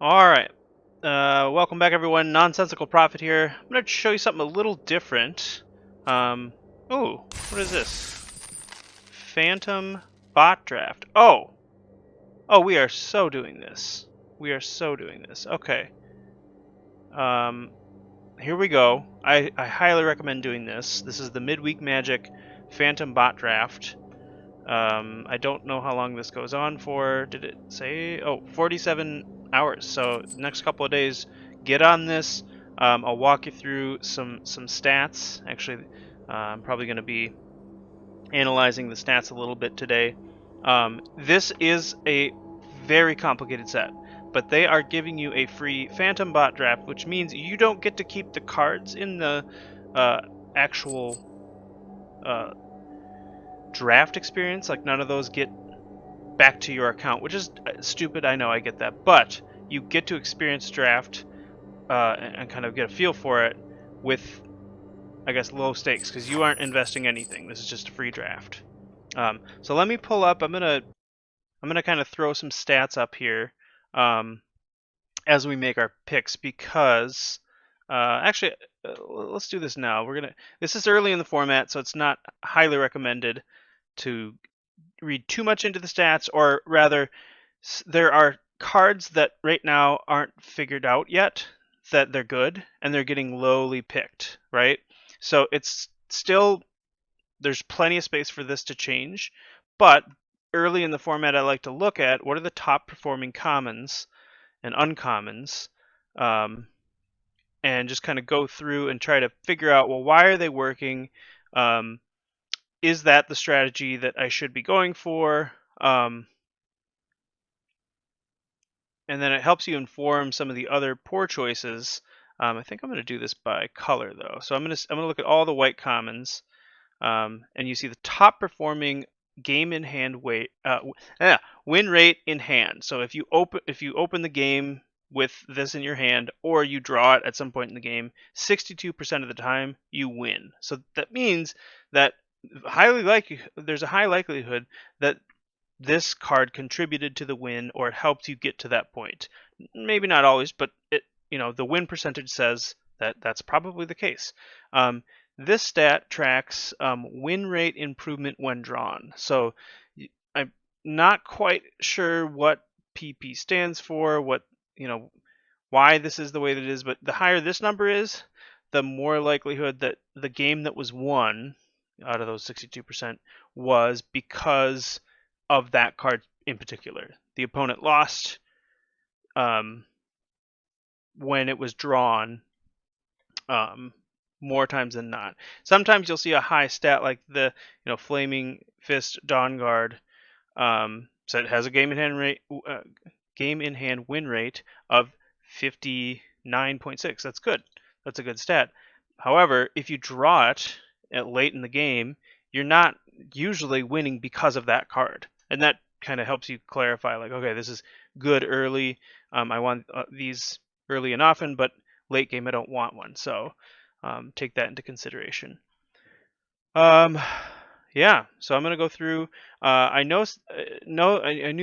Alright, welcome back everyone, Nonsensical Prophet here. I'm going to show you something a little different. Ooh, what is this? Phantom Bot Draft. Oh, we are so doing this. We are so doing this. Okay. Here we go. I highly recommend doing this. This is the Midweek Magic Phantom Bot Draft. I don't know how long this goes on for. Did it say? Oh, 47 hours. So the next couple of days, get on this. I'll walk you through some stats. Actually, I'm probably going to be analyzing the stats a little bit today. This is a very complicated set, but they are giving you a free Phantom Bot Draft, which means you don't get to keep the cards in the actual draft experience. Like, none of those get back to your account, which is stupid. I know, I get that, but you get to experience draft and kind of get a feel for it with, I guess, low stakes, because you aren't investing anything. This is just a free draft. So let me pull up. I'm gonna kind of throw some stats up here as we make our picks, because actually, let's do this now. This is early in the format, so it's not highly recommended to read too much into the stats, or rather, there are cards that right now aren't figured out yet that they're good, and they're getting lowly picked, right? So it's still, there's plenty of space for this to change, but early in the format, I like to look at what are the top performing commons and uncommons, and just kind of go through and try to figure out, well, why are they working? Is that the strategy that I should be going for? And then it helps you inform some of the other poor choices. I think I'm going to do this by color though. So I'm going to look at all the white commons, and you see the top performing game in hand win rate in hand. So if you open the game with this in your hand, or you draw it at some point in the game, 62% of the time you win. So that means that there's a high likelihood that this card contributed to the win, or it helped you get to that point. Maybe not always, but the win percentage says that that's probably the case. This stat tracks win rate improvement when drawn. So I'm not quite sure what PP stands for, why this is the way that it is, but the higher this number is, the more likelihood that the game that was won out of those 62% was because of that card in particular. The opponent lost when it was drawn more times than not. Sometimes you'll see a high stat like the Flaming Fist Dawn Guard. So it has a game in hand win rate of 59.6. That's good. That's a good stat. However, if you draw it late in the game, you're not usually winning because of that card. And that kind of helps you clarify, like, okay, this is good early. I want these early and often, but late game I don't want one. So take that into consideration. Yeah, so I'm gonna go through. I knew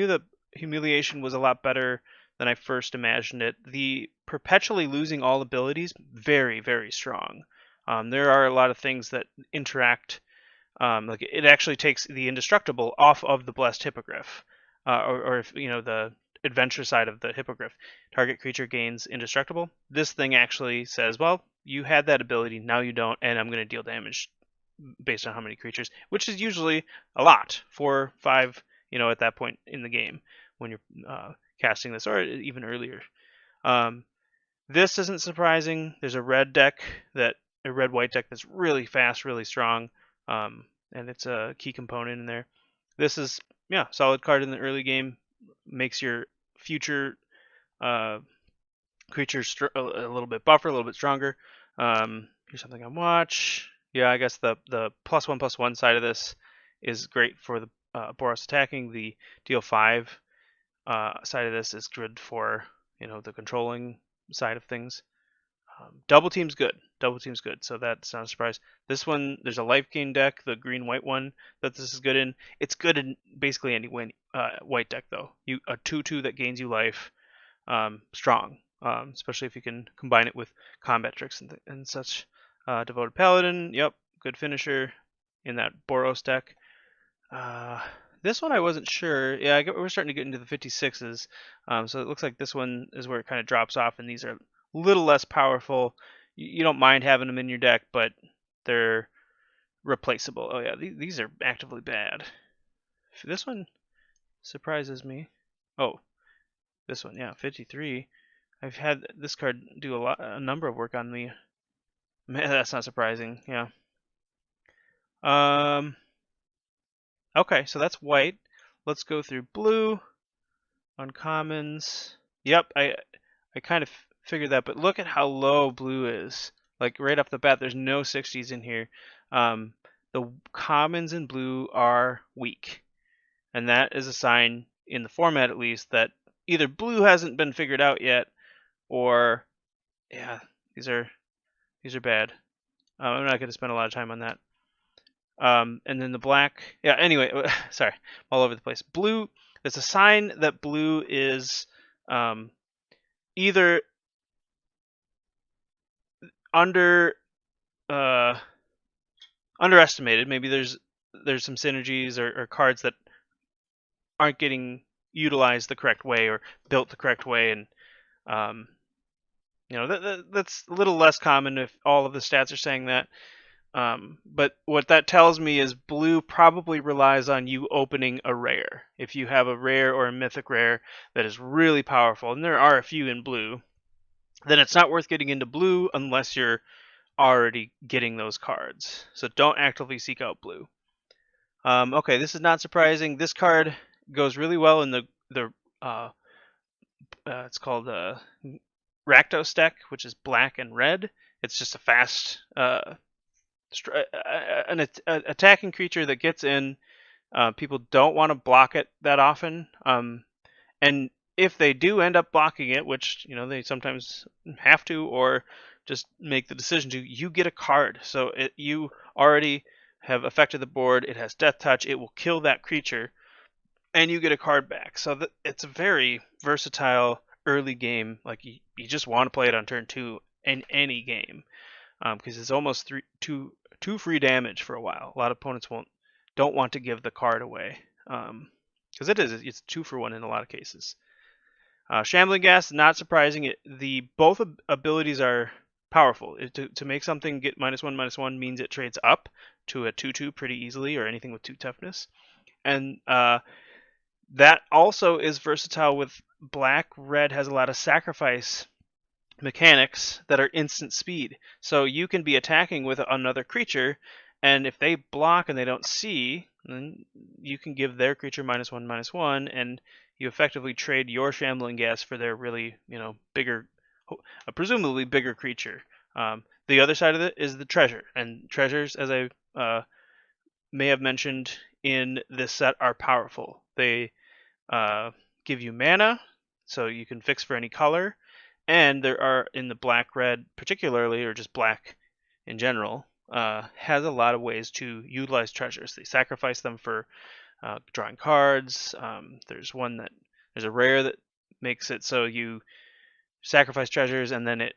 that humiliation was a lot better than I first imagined it. The perpetually losing all abilities, very, very strong. There are a lot of things that interact. Like, it actually takes the indestructible off of the blessed hippogriff, or if the adventure side of the hippogriff. Target creature gains indestructible. This thing actually says, well, you had that ability, now you don't, and I'm going to deal damage based on how many creatures, which is usually a lot, 4, 5, at that point in the game when you're casting this, or even earlier. This isn't surprising. There's a red-white deck that's really fast, really strong, and it's a key component in there. This is, solid card in the early game. Makes your future creatures a little bit buffer, a little bit stronger. Here's something on watch. Yeah, I guess the +1/+1 side of this is great for the Boros attacking. The deal 5 side of this is good for the controlling side of things. Double Team's good. Double Team's good, so that's not a surprise. This one, there's a life gain deck, the green-white one that this is good in. It's good in basically any white deck, though. A 2/2 that gains you life, strong, especially if you can combine it with combat tricks and such. Devoted Paladin, yep, good finisher in that Boros deck. This one I wasn't sure. Yeah, we're starting to get into the 56s, so it looks like this one is where it kind of drops off, and these are a little less powerful. You don't mind having them in your deck, but they're replaceable. Oh yeah, these are actively bad. This one surprises me. Oh, this one, yeah, 53. I've had this card do a number of work on me. Man, that's not surprising. Yeah. Okay, so that's white. Let's go through blue. Uncommons. Yep, I kind of figured that, but look at how low blue is. Like right off the bat, there's no 60s in here. The commons in blue are weak, and that is a sign, in the format at least, that either blue hasn't been figured out yet, or yeah, these are bad. I'm not going to spend a lot of time on that. And then the black, yeah. Anyway, sorry, all over the place. Blue. It's a sign that blue is either underestimated. Maybe there's some synergies or cards that aren't getting utilized the correct way or built the correct way, and that's a little less common if all of the stats are saying that. But what that tells me is blue probably relies on you opening a rare. If you have a rare or a mythic rare that is really powerful, and there are a few in blue, then it's not worth getting into blue unless you're already getting those cards. So don't actively seek out blue. Okay, this is not surprising. This card goes really well in the it's called Rakdos deck, which is black and red. It's just a fast an attacking creature that gets in. People don't want to block it that often, and if they do end up blocking it, which they sometimes have to, or just make the decision to, you get a card. So you already have affected the board. It has Death Touch. It will kill that creature, and you get a card back. So it's a very versatile early game. Like you just want to play it on turn 2 in any game, because it's almost two free damage for a while. A lot of opponents don't want to give the card away, because it's 2-for-1 in a lot of cases. Shambling Gas, not surprising. Both abilities are powerful. To make something get -1/-1 means it trades up to a 2/2 pretty easily, or anything with 2 toughness. And that also is versatile with black. Red has a lot of sacrifice mechanics that are instant speed. So you can be attacking with another creature, and if they block and they don't see, then you can give their creature -1/-1, and you effectively trade your Shambling Gas for their really, bigger, presumably bigger creature. The other side of it is the treasure, and treasures, as I may have mentioned in this set, are powerful. They give you mana, so you can fix for any color, and there are, in the black-red particularly, or just black in general, has a lot of ways to utilize treasures. They sacrifice them for drawing cards. There's a rare that makes it so you sacrifice treasures, and then it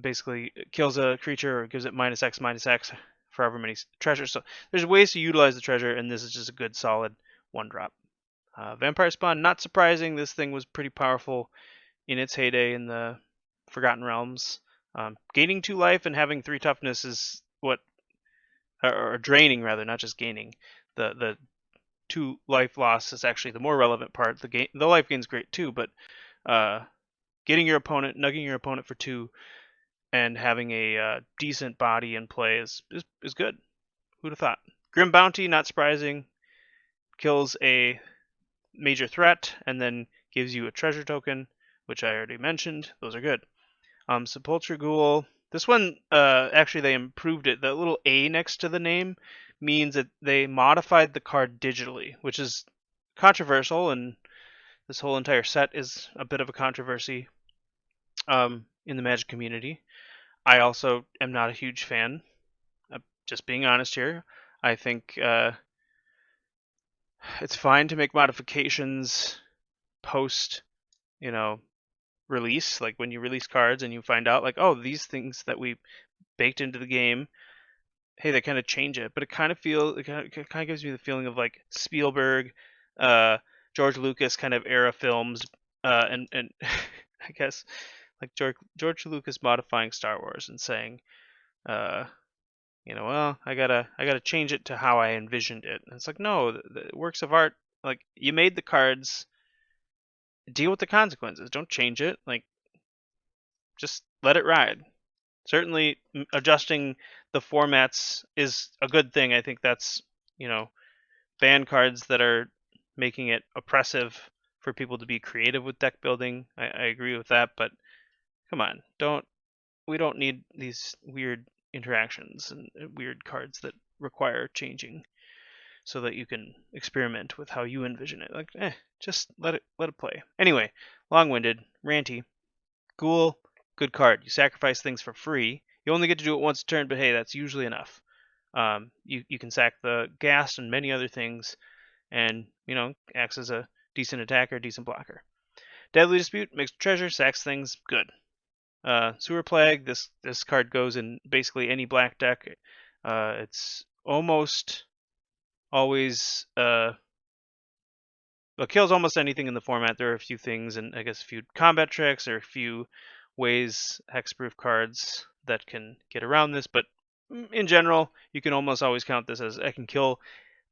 basically kills a creature or gives it -X/-X for however many treasures. So there's ways to utilize the treasure, and this is just a good solid 1-drop. Vampire Spawn, not surprising. This thing was pretty powerful in its heyday in the Forgotten Realms. Gaining 2 life and having 3 toughness is or draining rather, not just gaining. The 2 life loss is actually the more relevant part. The life gain's great too, but nugging your opponent for 2 and having a decent body in play is good. Who'd have thought? Grim Bounty, not surprising. Kills a major threat and then gives you a treasure token, which I already mentioned. Those are good. Sepulchre Ghoul. This one, actually, they improved it. The little A next to the name means that they modified the card digitally, which is controversial, and this whole entire set is a bit of a controversy in the Magic community. I also am not a huge fan. Just being honest here. I think it's fine to make modifications post, you know, release, like when you release cards and you find out like, oh, these things that we baked into the game, hey, they kind of change it. But it kind of gives me the feeling of like Spielberg, uh, George Lucas kind of era films, and I guess like George Lucas modifying Star Wars and saying, uh, well, I gotta change it to how I envisioned it. And it's like, no, the works of art, like you made the cards, deal with the consequences. Don't change it. Like just let it ride. Certainly, adjusting the formats is a good thing. I think that's ban cards that are making it oppressive for people to be creative with deck building. I agree with that, but come on, we don't need these weird interactions and weird cards that require changing so that you can experiment with how you envision it. Like, just let it play. Anyway, long-winded, ranty. Ghoul, good card. You sacrifice things for free. You only get to do it once a turn, but hey, that's usually enough. You can sack the gas and many other things, and acts as a decent attacker, decent blocker. Deadly Dispute makes treasure, sacks things, good. Sewer Plague. This card goes in basically any black deck. It's almost always it kills almost anything in the format. There are a few things, and I guess a few combat tricks or a few ways hexproof cards that can get around this. But in general, you can almost always count this as I can kill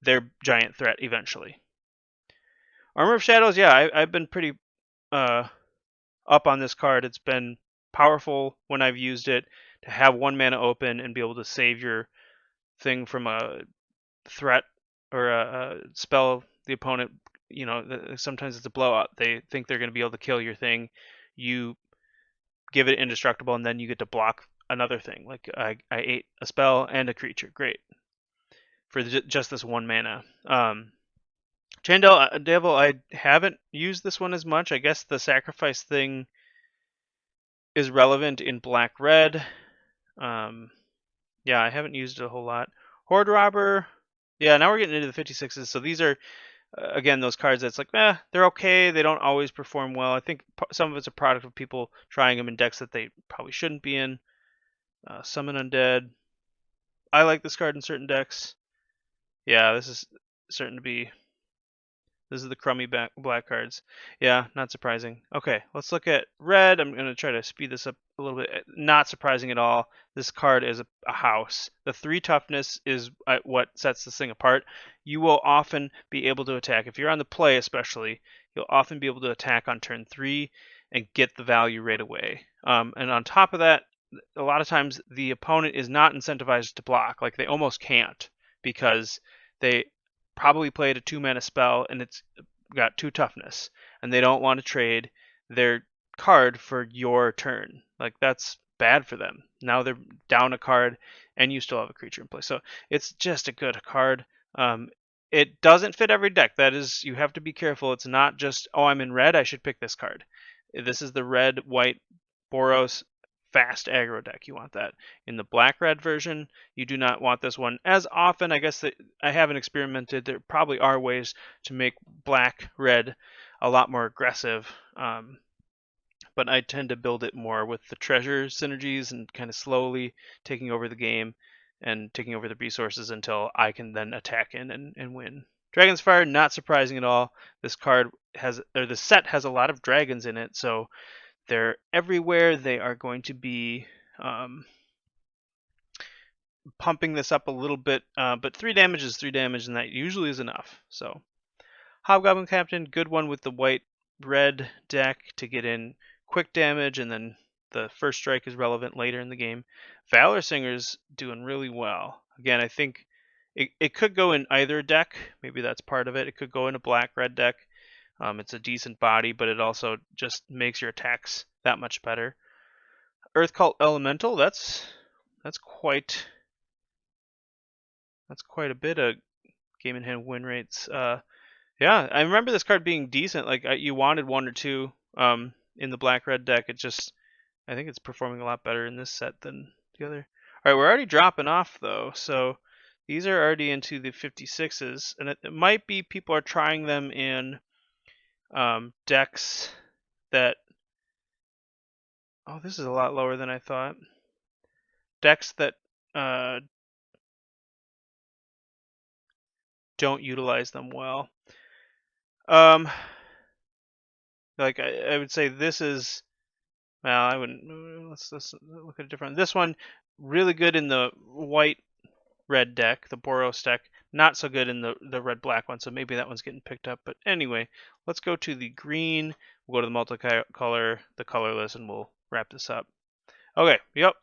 their giant threat eventually. Armor of Shadows, yeah, I've been pretty up on this card. It's been powerful when I've used it to have 1 mana open and be able to save your thing from a threat or a spell the opponent, sometimes it's a blowout. They think they're going to be able to kill your thing. You give it indestructible, and then you get to block another thing. Like I ate a spell and a creature. Great. For just this 1 mana. Chandel Devil, I haven't used this one as much. I guess the sacrifice thing is relevant in black-red. Yeah, I haven't used it a whole lot. Horde Robber, yeah, now we're getting into the 56s. So these are, again, those cards that's like, they're okay. They don't always perform well. I think some of it's a product of people trying them in decks that they probably shouldn't be in. Summon Undead. I like this card in certain decks. Yeah, this is certain to be. This is the crummy black cards. Yeah, not surprising. Okay, let's look at red. I'm going to try to speed this up a little bit. Not surprising at all. This card is a house. The 3 toughness is what sets this thing apart. You will often be able to attack. If you're on the play especially, you'll often be able to attack on turn 3 and get the value right away. And on top of that, a lot of times the opponent is not incentivized to block. Like they almost can't because they probably played a 2 mana spell and it's got 2 toughness, and they don't want to trade their card for your turn. Like that's bad for them. Now they're down a card, and you still have a creature in play. So it's just a good card. It doesn't fit every deck. That is, you have to be careful. It's not just, oh, I'm in red, I should pick this card. This is the red white Boros fast aggro deck. You want that. In the black-red version, you do not want this one as often. I guess that I haven't experimented. There probably are ways to make black-red a lot more aggressive, but I tend to build it more with the treasure synergies and kind of slowly taking over the game and taking over the resources until I can then attack in and win. Dragon's Fire, not surprising at all. This card the set has a lot of dragons in it, so they're everywhere. They are going to be pumping this up a little bit, but 3 damage is 3 damage, and that usually is enough. So, Hobgoblin Captain, good one with the white-red deck to get in quick damage, and then the first strike is relevant later in the game. Valor Singer's doing really well. Again, I think it could go in either deck. Maybe that's part of it. It could go in a black-red deck. It's a decent body, but it also just makes your attacks that much better. Earth Cult Elemental, that's quite a bit of game in hand win rates. Yeah, I remember this card being decent. Like you wanted 1 or 2 in the black red deck. It just I think it's performing a lot better in this set than the other. All right, we're already dropping off though, so these are already into the 56s, and it might be people are trying them in decks that. Oh, this is a lot lower than I thought. Decks that don't utilize them well. Like I would say this is. Well, I wouldn't. Let's look at a different. This one really good in the white red deck, the Boros deck. Not so good in the red black one, so maybe that one's getting picked up. But anyway, let's go to the green. We'll go to the multicolor, the colorless, and we'll wrap this up. Okay. Yep.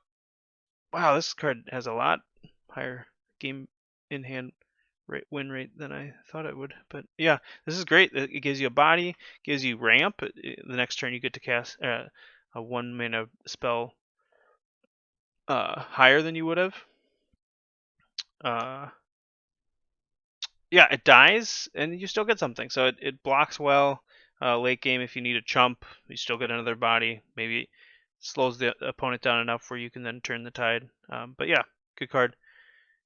Wow, this card has a lot higher game in hand win rate than I thought it would. But yeah, this is great. It gives you a body, gives you ramp. The next turn you get to cast a 1-mana spell higher than you would have. Yeah, it dies and you still get something. So it blocks well. Late game, if you need a chump, you still get another body. Maybe slows the opponent down enough where you can then turn the tide. But yeah, good card.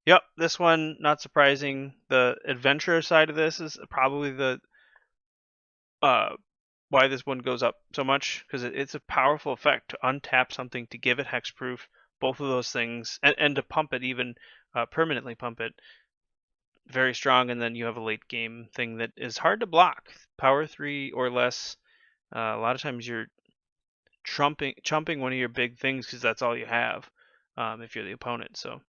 Yep, this one, not surprising. The adventurer side of this is probably the why this one goes up so much, because it's a powerful effect to untap something, to give it hexproof, both of those things, and to pump it, even permanently pump it. Very strong, and then you have a late game thing that is hard to block. Power 3 or less. A lot of times you're chumping one of your big things because that's all you have if you're the opponent. So,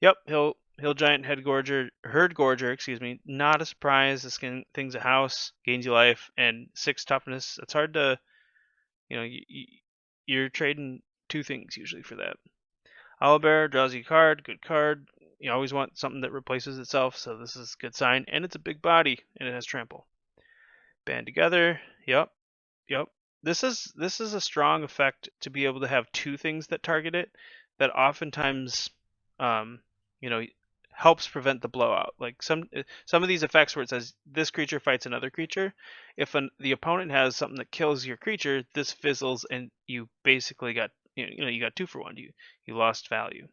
yep, Hill Giant Herd Gorger, excuse me. Not a surprise. This thing's a house, gains you life, and 6 toughness. It's hard to, you're trading 2 things usually for that. Owlbear draws you a card, good card. You always want something that replaces itself, so this is a good sign. And it's a big body, and it has trample. Band together. Yep. This is a strong effect to be able to have 2 things that target it. That oftentimes, helps prevent the blowout. Like some of these effects where it says this creature fights another creature, if the opponent has something that kills your creature, this fizzles, and you basically got you got 2 for 1. You lost value.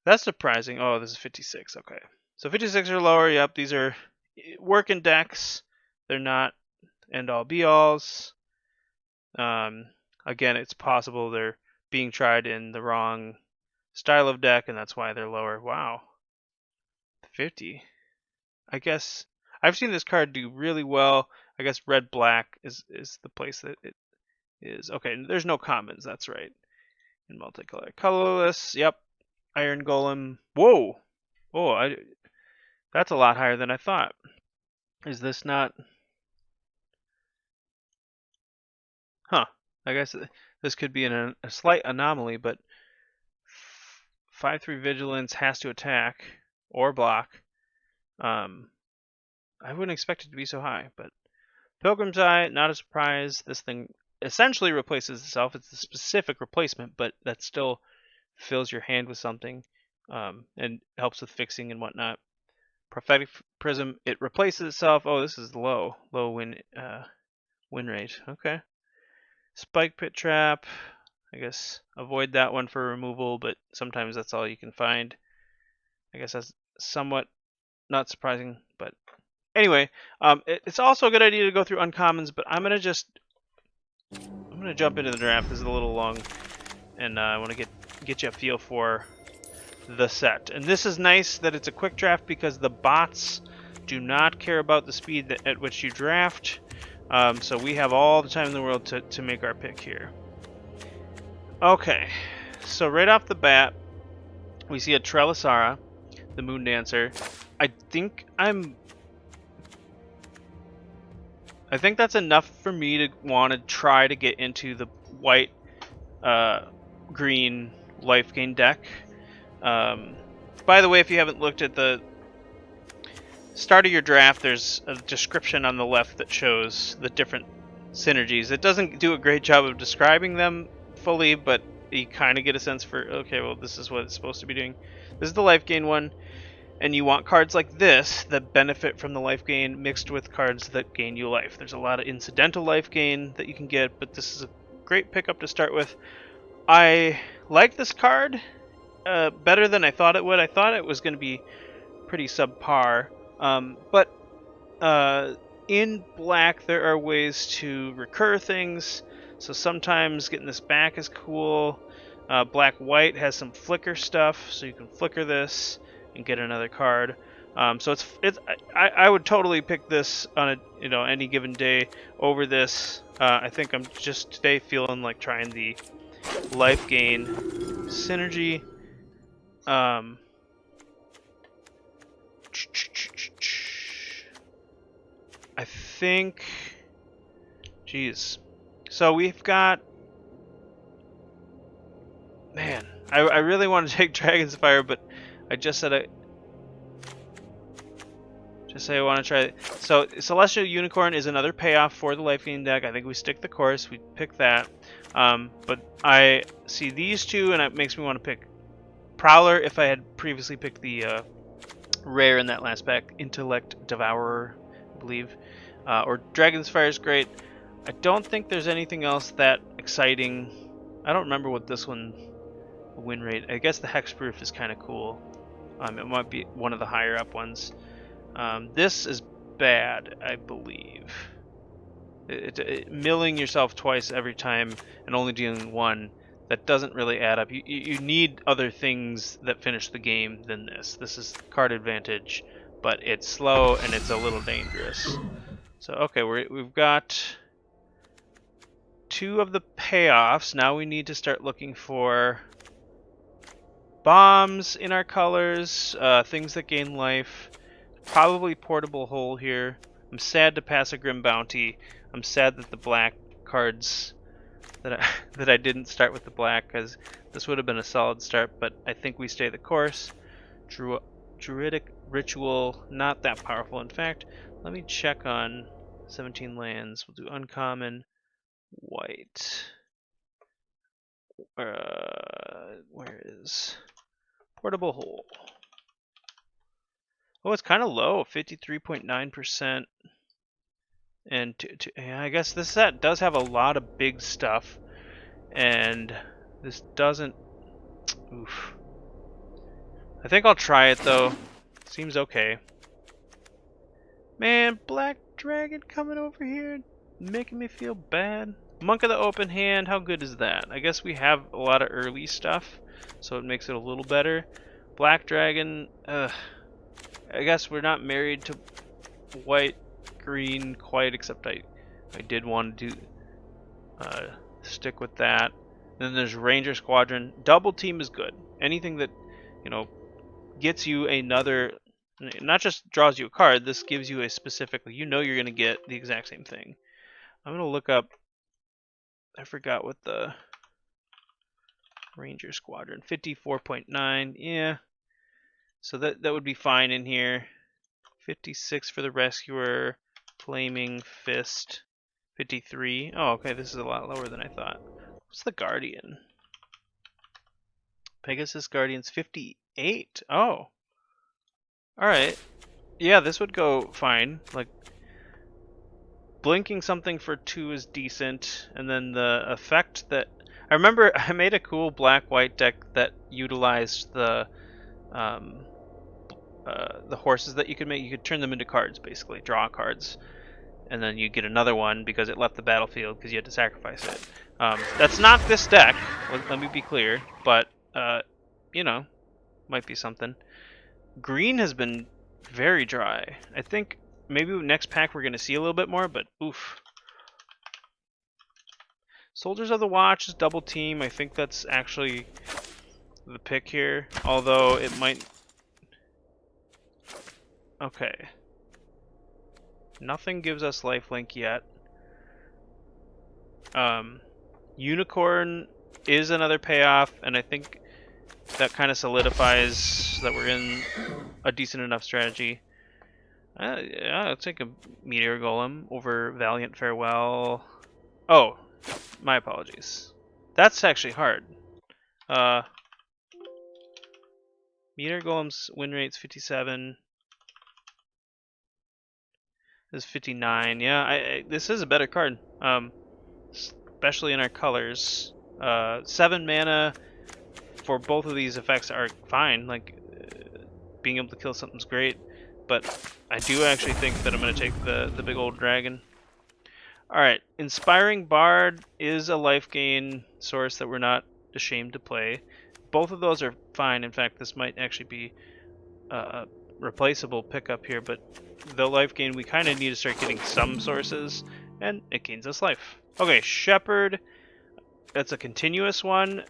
That's surprising. Oh, this is 56. Okay. So 56 or lower. Yep, these are working decks. They're not end-all be-alls. Again, it's possible they're being tried in the wrong style of deck, and that's why they're lower. Wow. 50. I guess I've seen this card do really well. I guess red-black is the place that it is. Okay, there's no commons. That's right. In multicolor. Colorless. Yep. Iron Golem. Whoa! Oh, that's a lot higher than I thought. Is this not? Huh. I guess this could be a slight anomaly, but 5/3 Vigilance has to attack or block. I wouldn't expect it to be so high, but Pilgrim's Eye, not a surprise. This thing essentially replaces itself. It's a specific replacement, but that still fills your hand with something and helps with fixing and whatnot. Prophetic Prism, it replaces itself. Oh, this is low win rate. Okay. Spike Pit Trap, I guess avoid that one for removal, but sometimes that's all you can find. I guess that's somewhat not surprising, but anyway, it's also a good idea to go through uncommons, but I'm gonna jump into the draft. This is a little long, and I want to get you a feel for the set. And this is nice that it's a quick draft because the bots do not care about the speed at which you draft. So we have all the time in the world to make our pick here. Okay, so right off the bat, we see a Trelisara, the Moon Dancer. I think that's enough for me to want to try to get into the white green life gain deck. By the way, if you haven't looked at the start of your draft, there's a description on the left that shows the different synergies. It doesn't do a great job of describing them fully, but you kind of get a sense for, okay, well, this is what it's supposed to be doing. This is the life gain one, and you want cards like this that benefit from the life gain mixed with cards that gain you life. There's a lot of incidental life gain that you can get, but this is great pickup to start with. I like this card better than I thought it would. I thought it was going to be pretty subpar, but in black there are ways to recur things, so sometimes getting this back is cool. Black white has some flicker stuff, so you can flicker this and get another card. So I would totally pick this on a any given day over this. I think I'm just today feeling like trying the life gain synergy. I think, geez. So we've got, man, I really want to take Dragon's Fire, but I just said I want to try it. So Celestial Unicorn is another payoff for the life gain deck. I think we stick the course. We pick that. But I see these two, and it makes me want to pick Prowler if I had previously picked the rare in that last pack, Intellect Devourer, I believe. Or Dragon's Fire is great. I don't think there's anything else that exciting. I don't remember what this one win rate. I guess the Hexproof is kind of cool. It might be one of the higher up ones. This is bad, I believe. Milling yourself twice every time and only dealing one, that doesn't really add up. You need other things that finish the game than this. This is card advantage, but it's slow and it's a little dangerous. So okay, we've got two of the payoffs. Now we need to start looking for bombs in our colors, things that gain life. Probably Portable Hole here. I'm sad to pass a Grim Bounty. I'm sad that the black cards that I didn't start with the black, because this would have been a solid start, but I think we stay the course. Druidic Ritual, not that powerful. In fact, let me check on 17 lands. We'll do uncommon, white. Where is Portable Hole? Oh, it's kind of low, 53.9%. And yeah, I guess this set does have a lot of big stuff, and this doesn't. Oof. I think I'll try it though. Seems okay. Man, Black Dragon coming over here, making me feel bad. Monk of the Open Hand, how good is that? I guess we have a lot of early stuff, so it makes it a little better. Black Dragon, I guess we're not married to white, green quite, except I did want to do stick with that. Then there's Ranger Squadron. Double Team is good. Anything that, gets you another, not just draws you a card, this gives you a specific, you're going to get the exact same thing. I'm going to look up, I forgot what the Ranger Squadron, 54.9, yeah. So that would be fine in here. 56 for the Rescuer, Flaming Fist, 53. Oh, okay, this is a lot lower than I thought. What's the Guardian? Pegasus Guardian's 58. Oh. Alright. Yeah, this would go fine. Like, blinking something for 2 is decent, and then the effect that... I remember I made a cool black-white deck that utilized the horses that you could make. You could turn them into cards, basically. Draw cards. And then you get another one because it left the battlefield because you had to sacrifice it. That's not this deck, let me be clear, but, might be something. Green has been very dry. I think maybe next pack we're going to see a little bit more, but oof. Soldiers of the Watch is double team. I think that's actually the pick here, although it might... Okay. Nothing gives us lifelink yet. Unicorn is another payoff, and I think that kind of solidifies that we're in a decent enough strategy. Yeah, I'll take a Meteor Golem over Valiant Farewell. Oh, my apologies. That's actually hard. Meteor Golem's win rate's 57. This is 59. Yeah, this is a better card. especially in our colors. 7 mana for both of these effects are fine. Like, being able to kill something's great, but I do actually think that I'm going to take the big old dragon. Alright, Inspiring Bard is a life gain source that we're not ashamed to play. Both of those are fine. In fact, this might actually be a replaceable pickup here, but the life gain, we kind of need to start getting some sources, and it gains us life. Okay, Shepherd, that's a continuous one.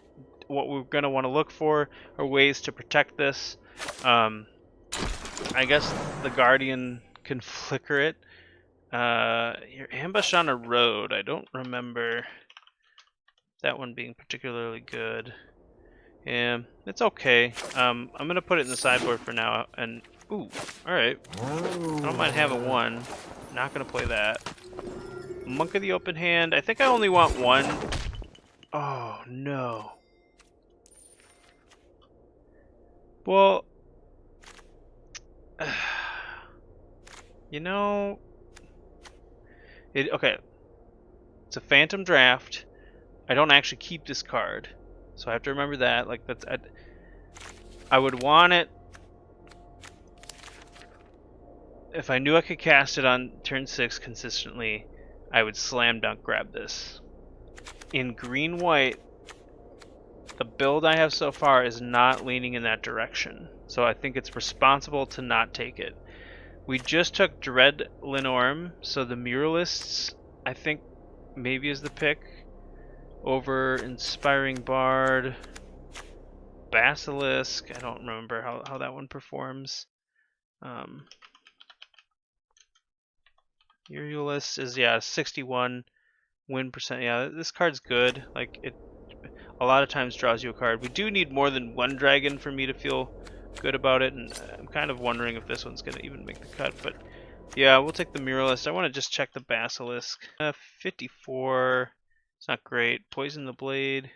What we're going to want to look for are ways to protect this. I guess the Guardian can flicker it. You're ambushed on a road. I don't remember that one being particularly good. Yeah, it's okay. I'm gonna put it in the sideboard for now. And ooh, all right. I don't mind having one. Not gonna play that. Monk of the Open Hand. I think I only want one. Oh no. Well, you know, okay. It's a Phantom Draft. I don't actually keep this card, so I have to remember that. Like that's, I would want it if I knew I could cast it on turn 6 consistently. I would slam dunk grab this. In green white, the build I have so far is not leaning in that direction, so I think it's responsible to not take it. We just took Dread Linorm, so the Muralists I think maybe is the pick over Inspiring Bard. Basilisk, I don't remember how that one performs. Muralist is, yeah, 61 win percent. Yeah, this card's good. Like, it a lot of times draws you a card. We do need more than one dragon for me to feel good about it, and I'm kind of wondering if this one's going to even make the cut. But yeah, we'll take the Muralist. I want to just check the Basilisk. 54, it's not great. Poison the Blade,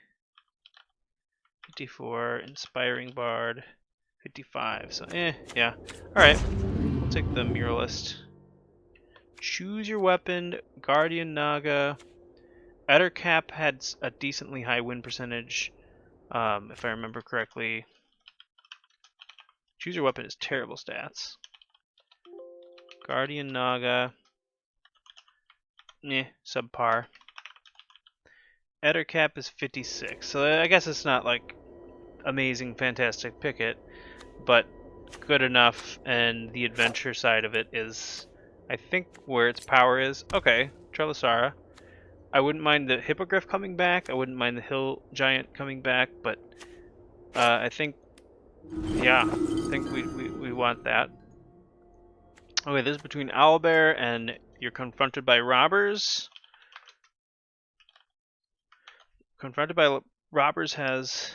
54. Inspiring Bard, 55. So, yeah. Alright, we'll take the Muralist. Choose your weapon, Guardian Naga. Ettercap had a decently high win percentage, if I remember correctly. Choose your weapon is terrible stats. Guardian Naga, subpar. Ettercap is 56, so I guess it's not like amazing, fantastic pick it, but good enough, and the adventure side of it is, I think, where its power is. Okay, Trelisara. I wouldn't mind the Hippogriff coming back. I wouldn't mind the Hill Giant coming back, but I think, yeah, I think we want that. Okay, this is between Owlbear and you're confronted by robbers. Confronted by robbers has,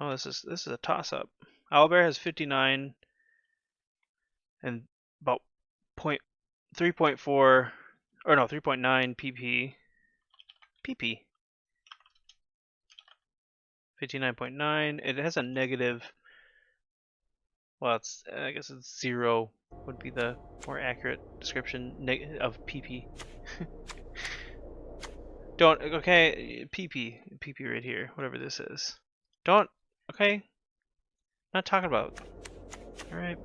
oh, this is a toss-up. Owlbear has 59 and about 3.4, or no, 3.9 PP. 59.9. It has a negative. Well, I guess it's 0 would be the more accurate description of PP. Don't, okay, PP right here, whatever this is. Don't, okay, not talking about. All right.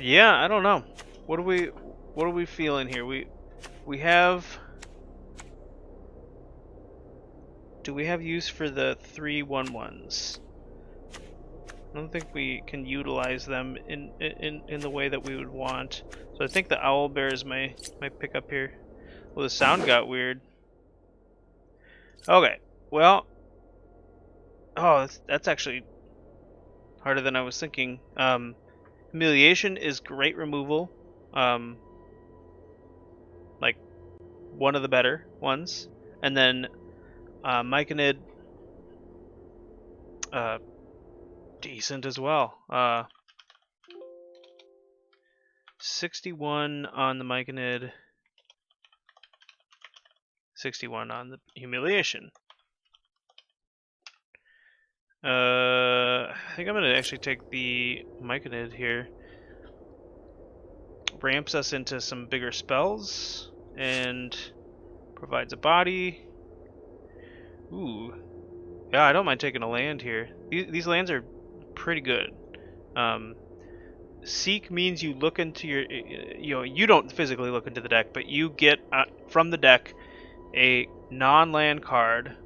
Yeah, I don't know. What are we feeling here? We have. Do we have use for the 3/1/1s? I don't think we can utilize them in the way that we would want. So I think the Owlbear is my pickup here. Well, the sound got weird. Okay, well, oh, that's actually harder than I was thinking. Humiliation is great removal. Like one of the better ones, and then Myconid, decent as well. 61 on the Myconid, 61 on the Humiliation. I think I'm gonna actually take the Myconid here. ramps us into some bigger spells and provides a body. Ooh. Yeah, I don't mind taking a land here. These lands are pretty good. Seek means you look into your, you don't physically look into the deck, but you get from the deck a non-land card.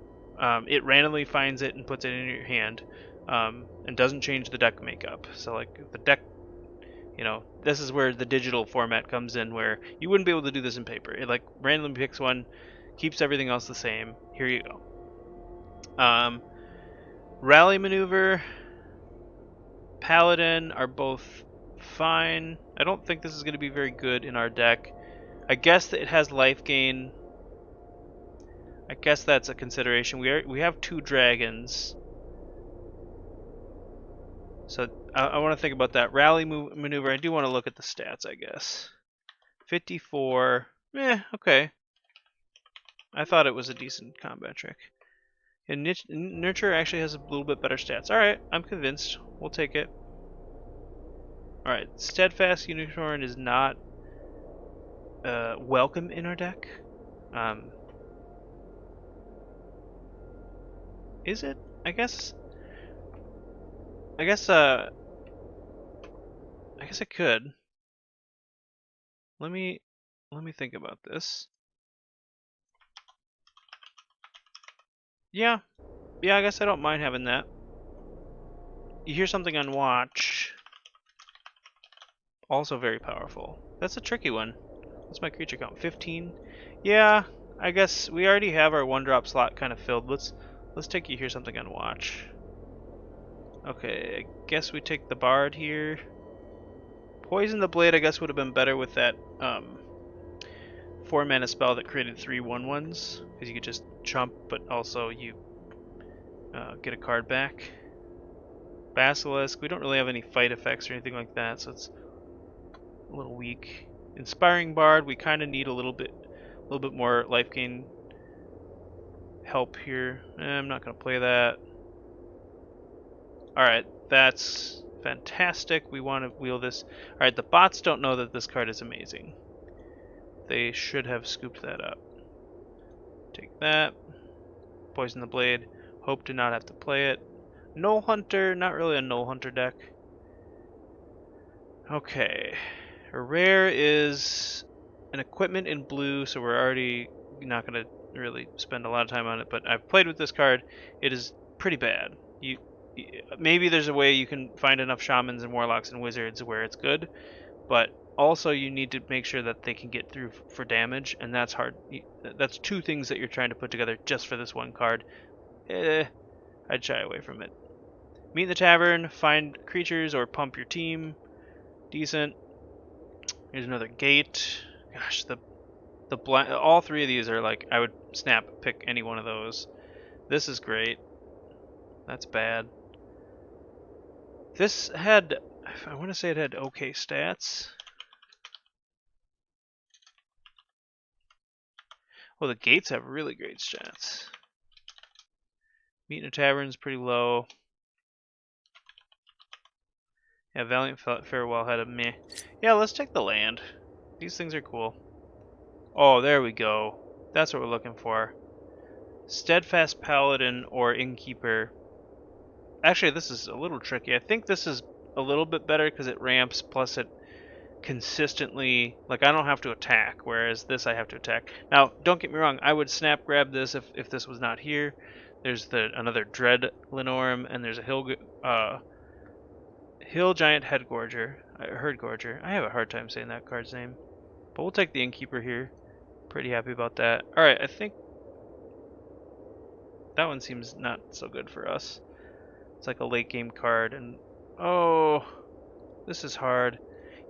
It randomly finds it and puts it in your hand, and doesn't change the deck makeup. So like the deck, this is where the digital format comes in, where you wouldn't be able to do this in paper. It like randomly picks one, keeps everything else the same. Here you go. Rally Maneuver, Paladin are both fine. I don't think this is going to be very good in our deck. I guess that it has life gain. I guess that's a consideration. We have 2 dragons, so I want to think about that. Rally Maneuver, I do want to look at the stats, I guess. 54, okay. I thought it was a decent combat trick. And Nurture actually has a little bit better stats. Alright, I'm convinced. We'll take it. Alright, Steadfast Unicorn is not welcome in our deck. Is it? I guess I could. Let me think about this. Yeah, I guess I don't mind having that. You hear something on watch. Also very powerful. That's a tricky one. What's my creature count? 15? Yeah, I guess we already have our 1-drop slot kind of filled. Let's take you hear something on watch. Okay, I guess we take the Bard here. Poison the Blade I guess would have been better with that 4-mana spell that created 3 1/1s, because you could just chump, but also you get a card back. Basilisk, we don't really have any fight effects or anything like that, so it's a little weak. Inspiring Bard, we kind of need a little bit more life gain help here. I'm not going to play that. Alright, that's fantastic. We want to wheel this. Alright, the bots don't know that this card is amazing. They should have scooped that up. Take that. Poison the Blade. Hope to not have to play it. Null Hunter, not really a Null Hunter deck. Okay. A rare is an equipment in blue, so we're already not going to really spend a lot of time on it, but I've played with this card. It is pretty bad. Maybe there's a way you can find enough shamans and warlocks and wizards where it's good, but also you need to make sure that they can get through for damage, and that's hard. That's 2 things that you're trying to put together just for this one card. I'd shy away from it. Meet in the tavern, find creatures or pump your team. Decent. Here's another gate. Gosh, all 3 of these are like, I would pick any one of those. This is great. That's bad. This had, I want to say it had okay stats. Well, the gates have really great stats. Meet in a tavern's pretty low. Yeah, Valiant Farewell had a meh. Yeah, let's take the land. These things are cool. Oh, there we go. That's what we're looking for. Steadfast Paladin or Innkeeper. Actually, this is a little tricky. I think this is a little bit better because it ramps, plus it consistently, like, I don't have to attack, whereas this I have to attack. Now, don't get me wrong, I would snap grab this if this was not here. There's another Dread Lenorm, and there's a Hill Giant Herdgorger. I have a hard time saying that card's name. But we'll take the Innkeeper here. Pretty happy about that. Alright, I think that one seems not so good for us. It's like a late game card, and oh, this is hard.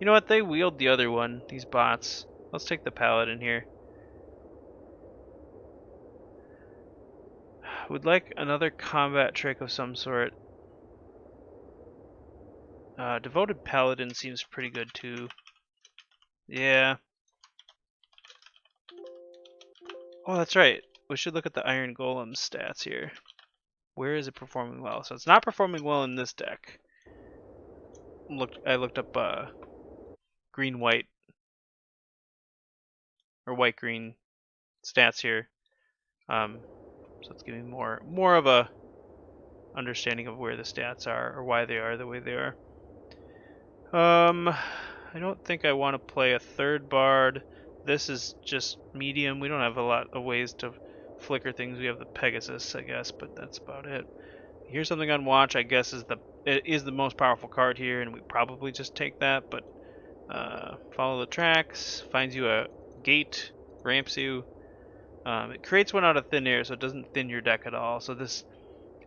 You know what? They wield the other one, these bots. Let's take the Paladin here. Would like another combat trick of some sort. Devoted Paladin seems pretty good too. Yeah. Oh, that's right. We should look at the Iron Golem stats here. Where is it performing well? So it's not performing well in this deck. I looked up green-white or white-green stats here. So it's giving more of a understanding of where the stats are or why they are the way they are. I don't think I want to play a third bard. This is just medium. We don't have a lot of ways to flicker things. We have the Pegasus, I guess, but that's about it. Here's something on watch. I guess it is the most powerful card here, and we probably just take that. But follow the tracks, finds you a gate, ramps you. It creates one out of thin air, so it doesn't thin your deck at all. So this,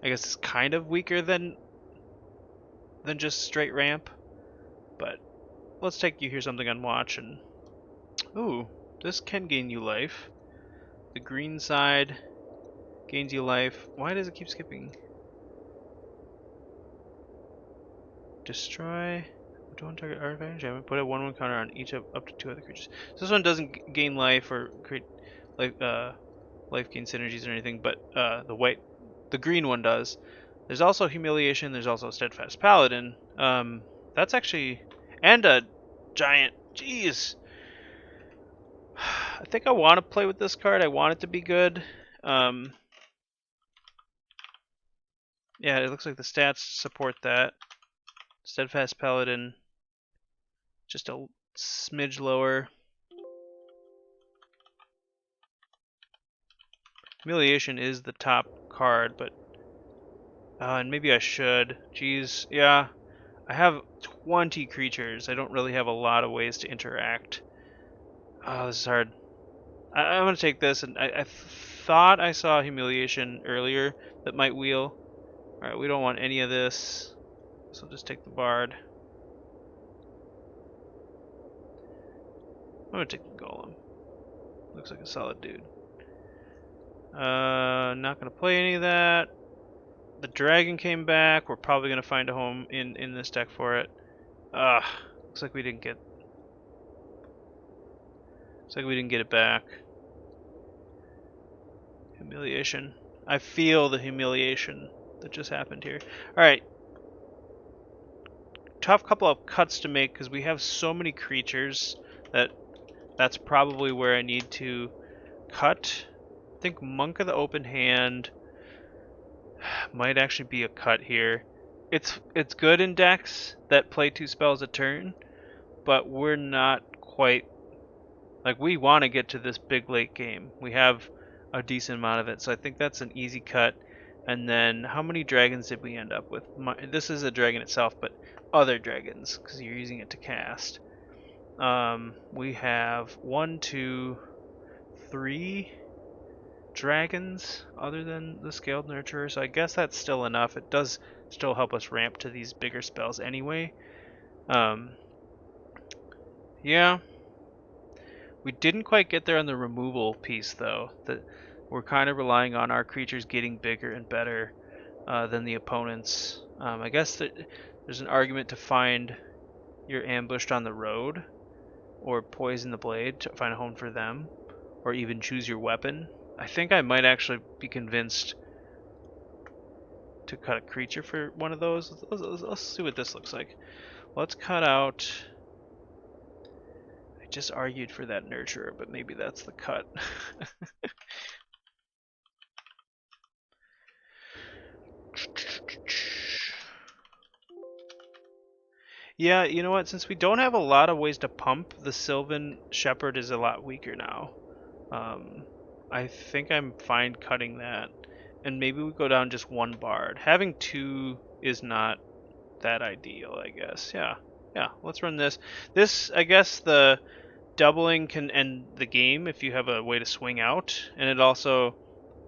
I guess, is kind of weaker than just straight ramp. But let's take you here something on watch, and ooh, this can gain you life. The green side gains you life. Why does it keep skipping? Destroy. Do one target artifact enchantment. Put a 1/1 counter on each of up to 2 other creatures. So this one doesn't gain life or create life gain synergies or anything, but the green one does. There's also humiliation. There's also steadfast paladin. That's actually, and a giant. Jeez. I think I want to play with this card. I want it to be good. Yeah, it looks like the stats support that. Steadfast Paladin, just a smidge lower. Humiliation is the top card, but and maybe I should. Jeez, yeah. I have 20 creatures. I don't really have a lot of ways to interact. Oh, this is hard. I'm going to take this, and I thought I saw Humiliation earlier that might wheel. Alright, we don't want any of this, so just take the Bard. I'm going to take the Golem. Looks like a solid dude. Not going to play any of that. The Dragon came back. We're probably going to find a home in this deck for it. Looks like we didn't get... Looks like we didn't get it back. Humiliation. I feel the humiliation that just happened here. Alright. Tough couple of cuts to make because we have so many creatures that's probably where I need to cut. I think Monk of the Open Hand might actually be a cut here. It's good in decks that play 2 spells a turn, but we're not quite... Like, we want to get to this big late game. We have a decent amount of it, so I think that's an easy cut. And then, how many dragons did we end up with? This is a dragon itself, but other dragons, because you're using it to cast. We have 1, 2, 3 dragons other than the Scaled Nurturer, so I guess that's still enough. It does still help us ramp to these bigger spells anyway. Yeah. We didn't quite get there on the removal piece, though. That we're kind of relying on our creatures getting bigger and better than the opponents. I guess there's an argument to find you're ambushed on the road, or poison the blade to find a home for them, or even choose your weapon. I think I might actually be convinced to cut a creature for one of those. Let's see what this looks like. Let's cut out... I just argued for that Nurturer, but maybe that's the cut. Yeah, you know what? Since we don't have a lot of ways to pump, the Sylvan Shepherd is a lot weaker now. I think I'm fine cutting that. And maybe we go down just 1 Bard. Having 2 is not that ideal, I guess. Yeah, let's run this. This, I guess, the doubling can end the game if you have a way to swing out. And it also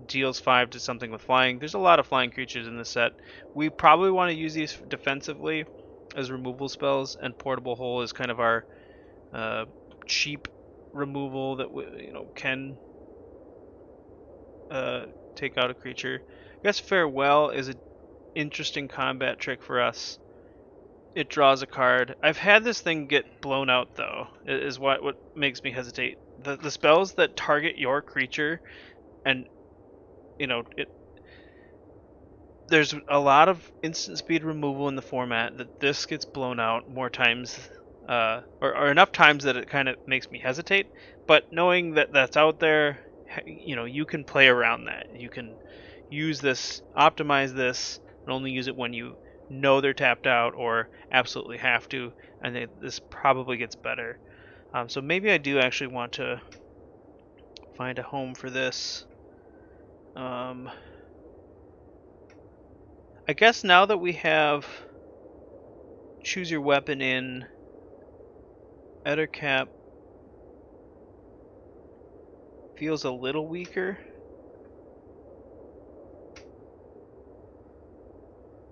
deals 5 to something with flying. There's a lot of flying creatures in this set. We probably want to use these defensively as removal spells, and Portable Hole is kind of our cheap removal that can take out a creature. I guess Farewell is an interesting combat trick for us. It draws a card. I've had this thing get blown out, though, is what makes me hesitate. The spells that target your creature, and there's a lot of instant speed removal in the format that this gets blown out more times or enough times that it kind of makes me hesitate. But knowing that that's out there, you know, you can play around that. You can use this, optimize this, and only use it when you know they're tapped out or absolutely have to. And this probably gets better. So maybe I do actually want to find a home for this. I guess now that we have choose your weapon in Ettercap feels a little weaker.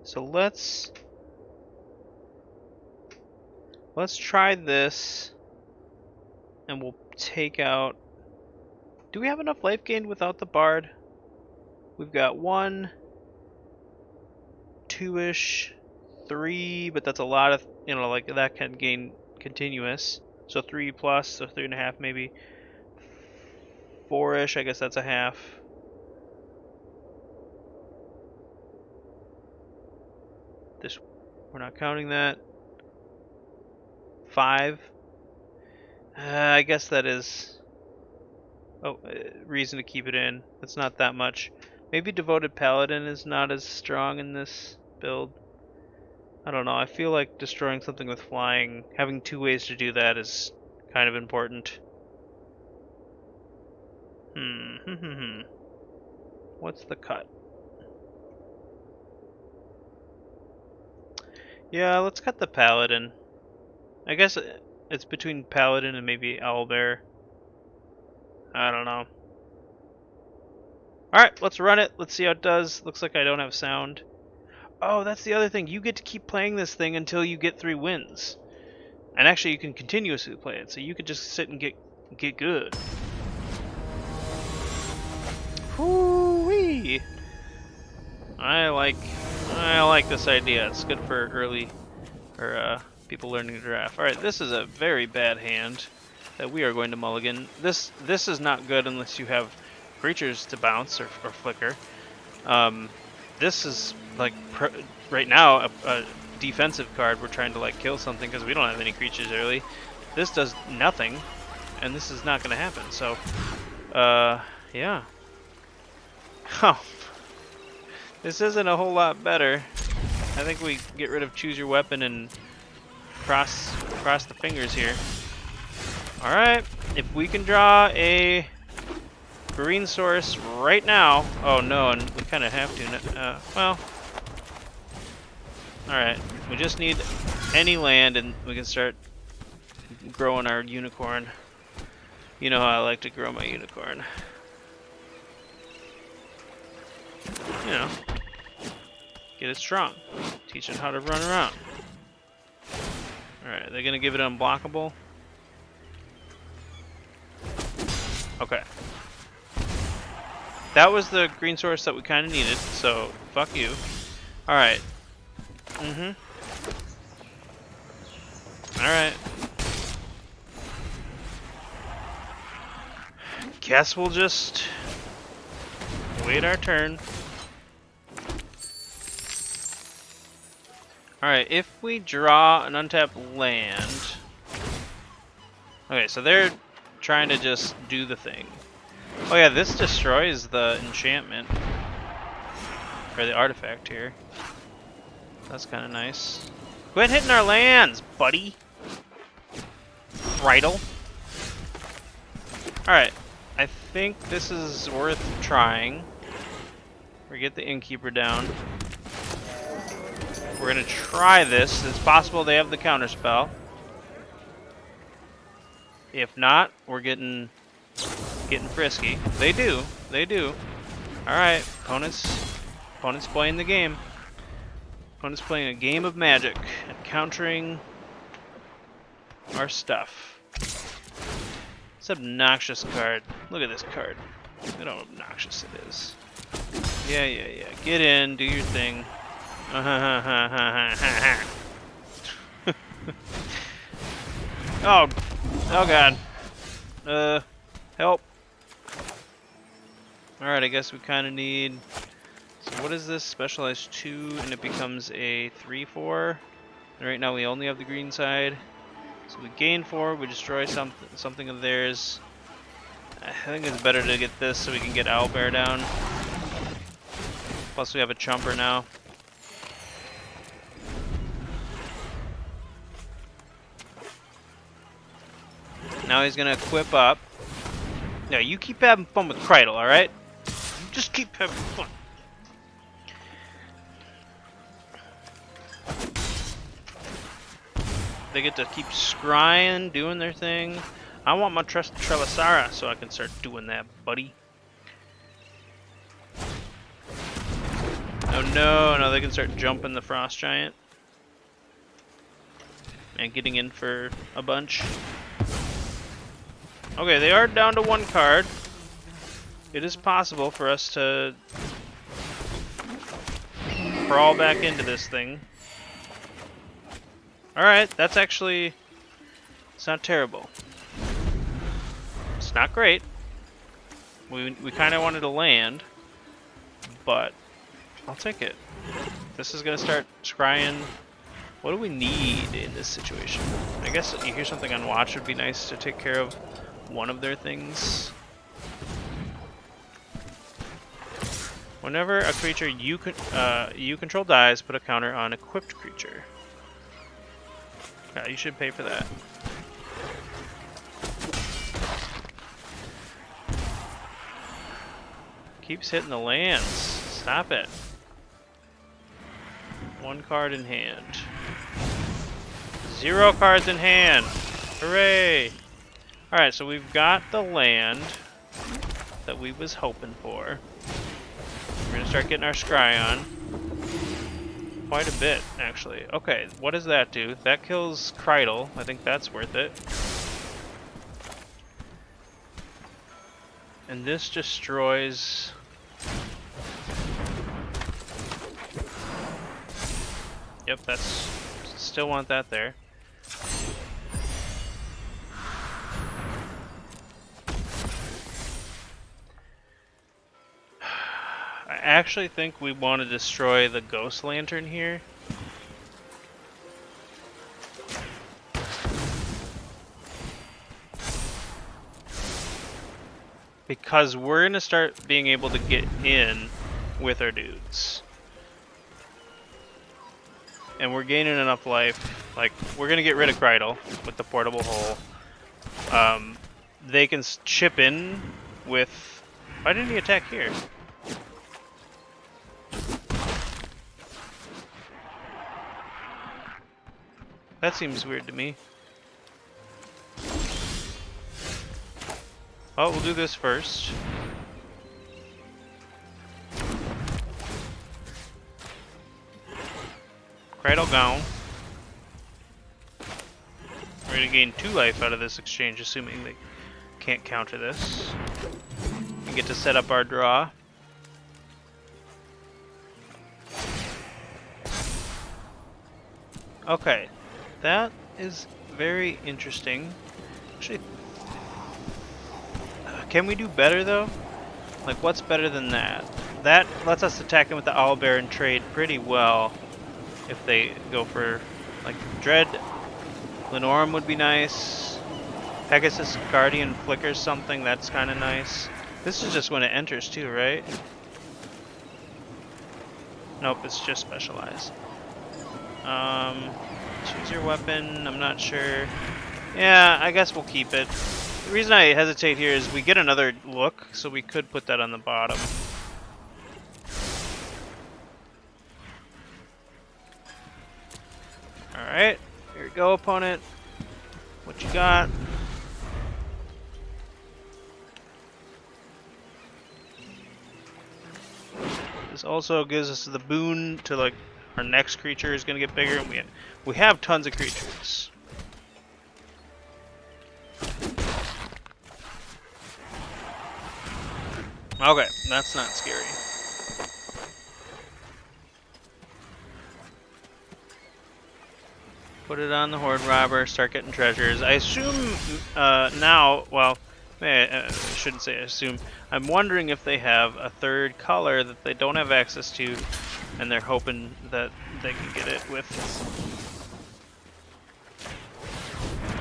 So let's try this, and we'll take out. Do we have enough life gained without the bard? We've got 1, 2-ish, 3, but that's a lot of, you know, like that can gain continuous. So 3 plus, so 3.5 maybe. 4-ish, I guess that's a half. This, we're not counting that. 5. I guess that is reason to keep it in. That's not that much. Maybe Devoted Paladin is not as strong in this build. I don't know. I feel like destroying something with flying, having 2 ways to do that is kind of important. What's the cut? Yeah, let's cut the Paladin. I guess it's between Paladin and maybe Owlbear. I don't know. Alright, let's run it. Let's see how it does. Looks like I don't have sound. Oh, that's the other thing. You get to keep playing this thing until you get 3 wins. And actually, you can continuously play it, so you could just sit and get good. Whoo-wee! I like this idea. It's good for early, or people learning to draft. All right, this is a very bad hand that we are going to mulligan. This is not good unless you have creatures to bounce or flicker. This is like right now a defensive card. We're trying to like kill something because we don't have any creatures early. This does nothing, and this is not going to happen. So, yeah. Oh, this isn't a whole lot better. I think we get rid of choose your weapon and cross the fingers here. All right, if we can draw a green source right now. Oh no, and we kind of have to. Well, all right. We just need any land, and we can start growing our unicorn. You know how I like to grow my unicorn. You know, get it strong. Teach it how to run around. All right, they're gonna give it unblockable. Okay. That was the green source that we kind of needed, so fuck you. Alright. Alright. Guess we'll just wait our turn. Alright, if we draw an untapped land... Okay, so they're trying to just do the thing. Oh yeah, this destroys the enchantment. Or the artifact here. That's kind of nice. Quit hitting our lands, buddy! Bridle. Alright, I think this is worth trying. We get the innkeeper down. We're gonna try this. It's possible they have the counterspell. If not, we're getting frisky. They do. Alright, opponent's playing the game. Opponent's playing a game of Magic and countering our stuff. This obnoxious card. Look at this card. Look at how obnoxious it is. Yeah. Get in, do your thing. Oh god. Help. Alright, I guess we kind of need... So what is this? Specialized 2, and it becomes a 3/4. And right now we only have the green side. So we gain 4, we destroy something of theirs. I think it's better to get this so we can get owlbear down. Plus we have a chumper now. Now he's gonna equip up. Now you keep having fun with Kreidel, alright? You just keep having fun. They get to keep scrying, doing their thing. I want my Trelisara so I can start doing that, buddy. Oh no, they can start jumping the Frost Giant. And getting in for a bunch. Okay, they are down to 1 card. It is possible for us to crawl back into this thing. Alright, that's actually... it's not terrible. It's not great. We kind of wanted to land, but I'll take it. This is going to start scrying. What do we need in this situation? I guess you hear something on watch would be nice to take care of one of their things. Whenever a creature you control dies, put a counter on equipped creature. Yeah, you should pay for that. Keeps hitting the lands. Stop it. 1 card in hand. 0 cards in hand. Hooray! Alright, so we've got the land that we was hoping for. We're gonna start getting our scry on. Quite a bit, actually. Okay, what does that do? That kills Kreidel. I think that's worth it. And this destroys... Yep, that's... still want that there. I actually think we want to destroy the Ghost Lantern here. Because we're going to start being able to get in with our dudes. And we're gaining enough life. Like, we're going to get rid of Kreidel with the portable hole. They can chip in with... Why didn't he attack here? That seems weird to me. Oh, we'll do this first. Kreidel gone. We're gonna gain 2 life out of this exchange, assuming they can't counter this. We get to set up our draw. Okay, that is very interesting. Actually, can we do better though? Like, what's better than that? That lets us attack him with the owlbear and trade pretty well. If they go for, like, Dread, Lenorum would be nice. Pegasus Guardian flickers something, that's kind of nice. This is just when it enters too, right? Nope, it's just specialized. Choose your weapon, I'm not sure. Yeah, I guess we'll keep it. The reason I hesitate here is we get another look, so we could put that on the bottom. Alright, here we go, opponent. What you got? This also gives us the boon to, like, our next creature is going to get bigger, and we have tons of creatures. Okay, that's not scary. Put it on the Horde Robber, start getting treasures. I assume now, well, I shouldn't say assume. I'm wondering if they have a third color that they don't have access to, and they're hoping that they can get it with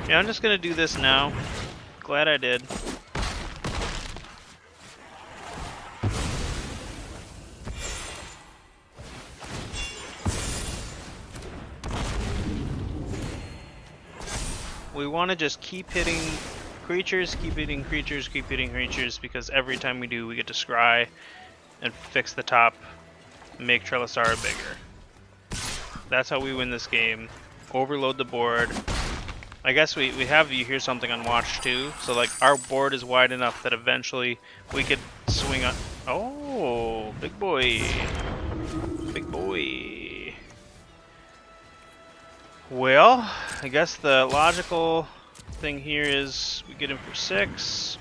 Yeah, I'm just gonna do this now. Glad I did. We want to just keep hitting creatures, keep hitting creatures, keep hitting creatures, because every time we do, we get to scry and fix the top, make Trelasara bigger. That's how we win this game. Overload the board. I guess we have you hear something on watch too, so like our board is wide enough that eventually we could swing on. Oh, big boy. Big boy. Well, I guess the logical thing here is we get him for 6.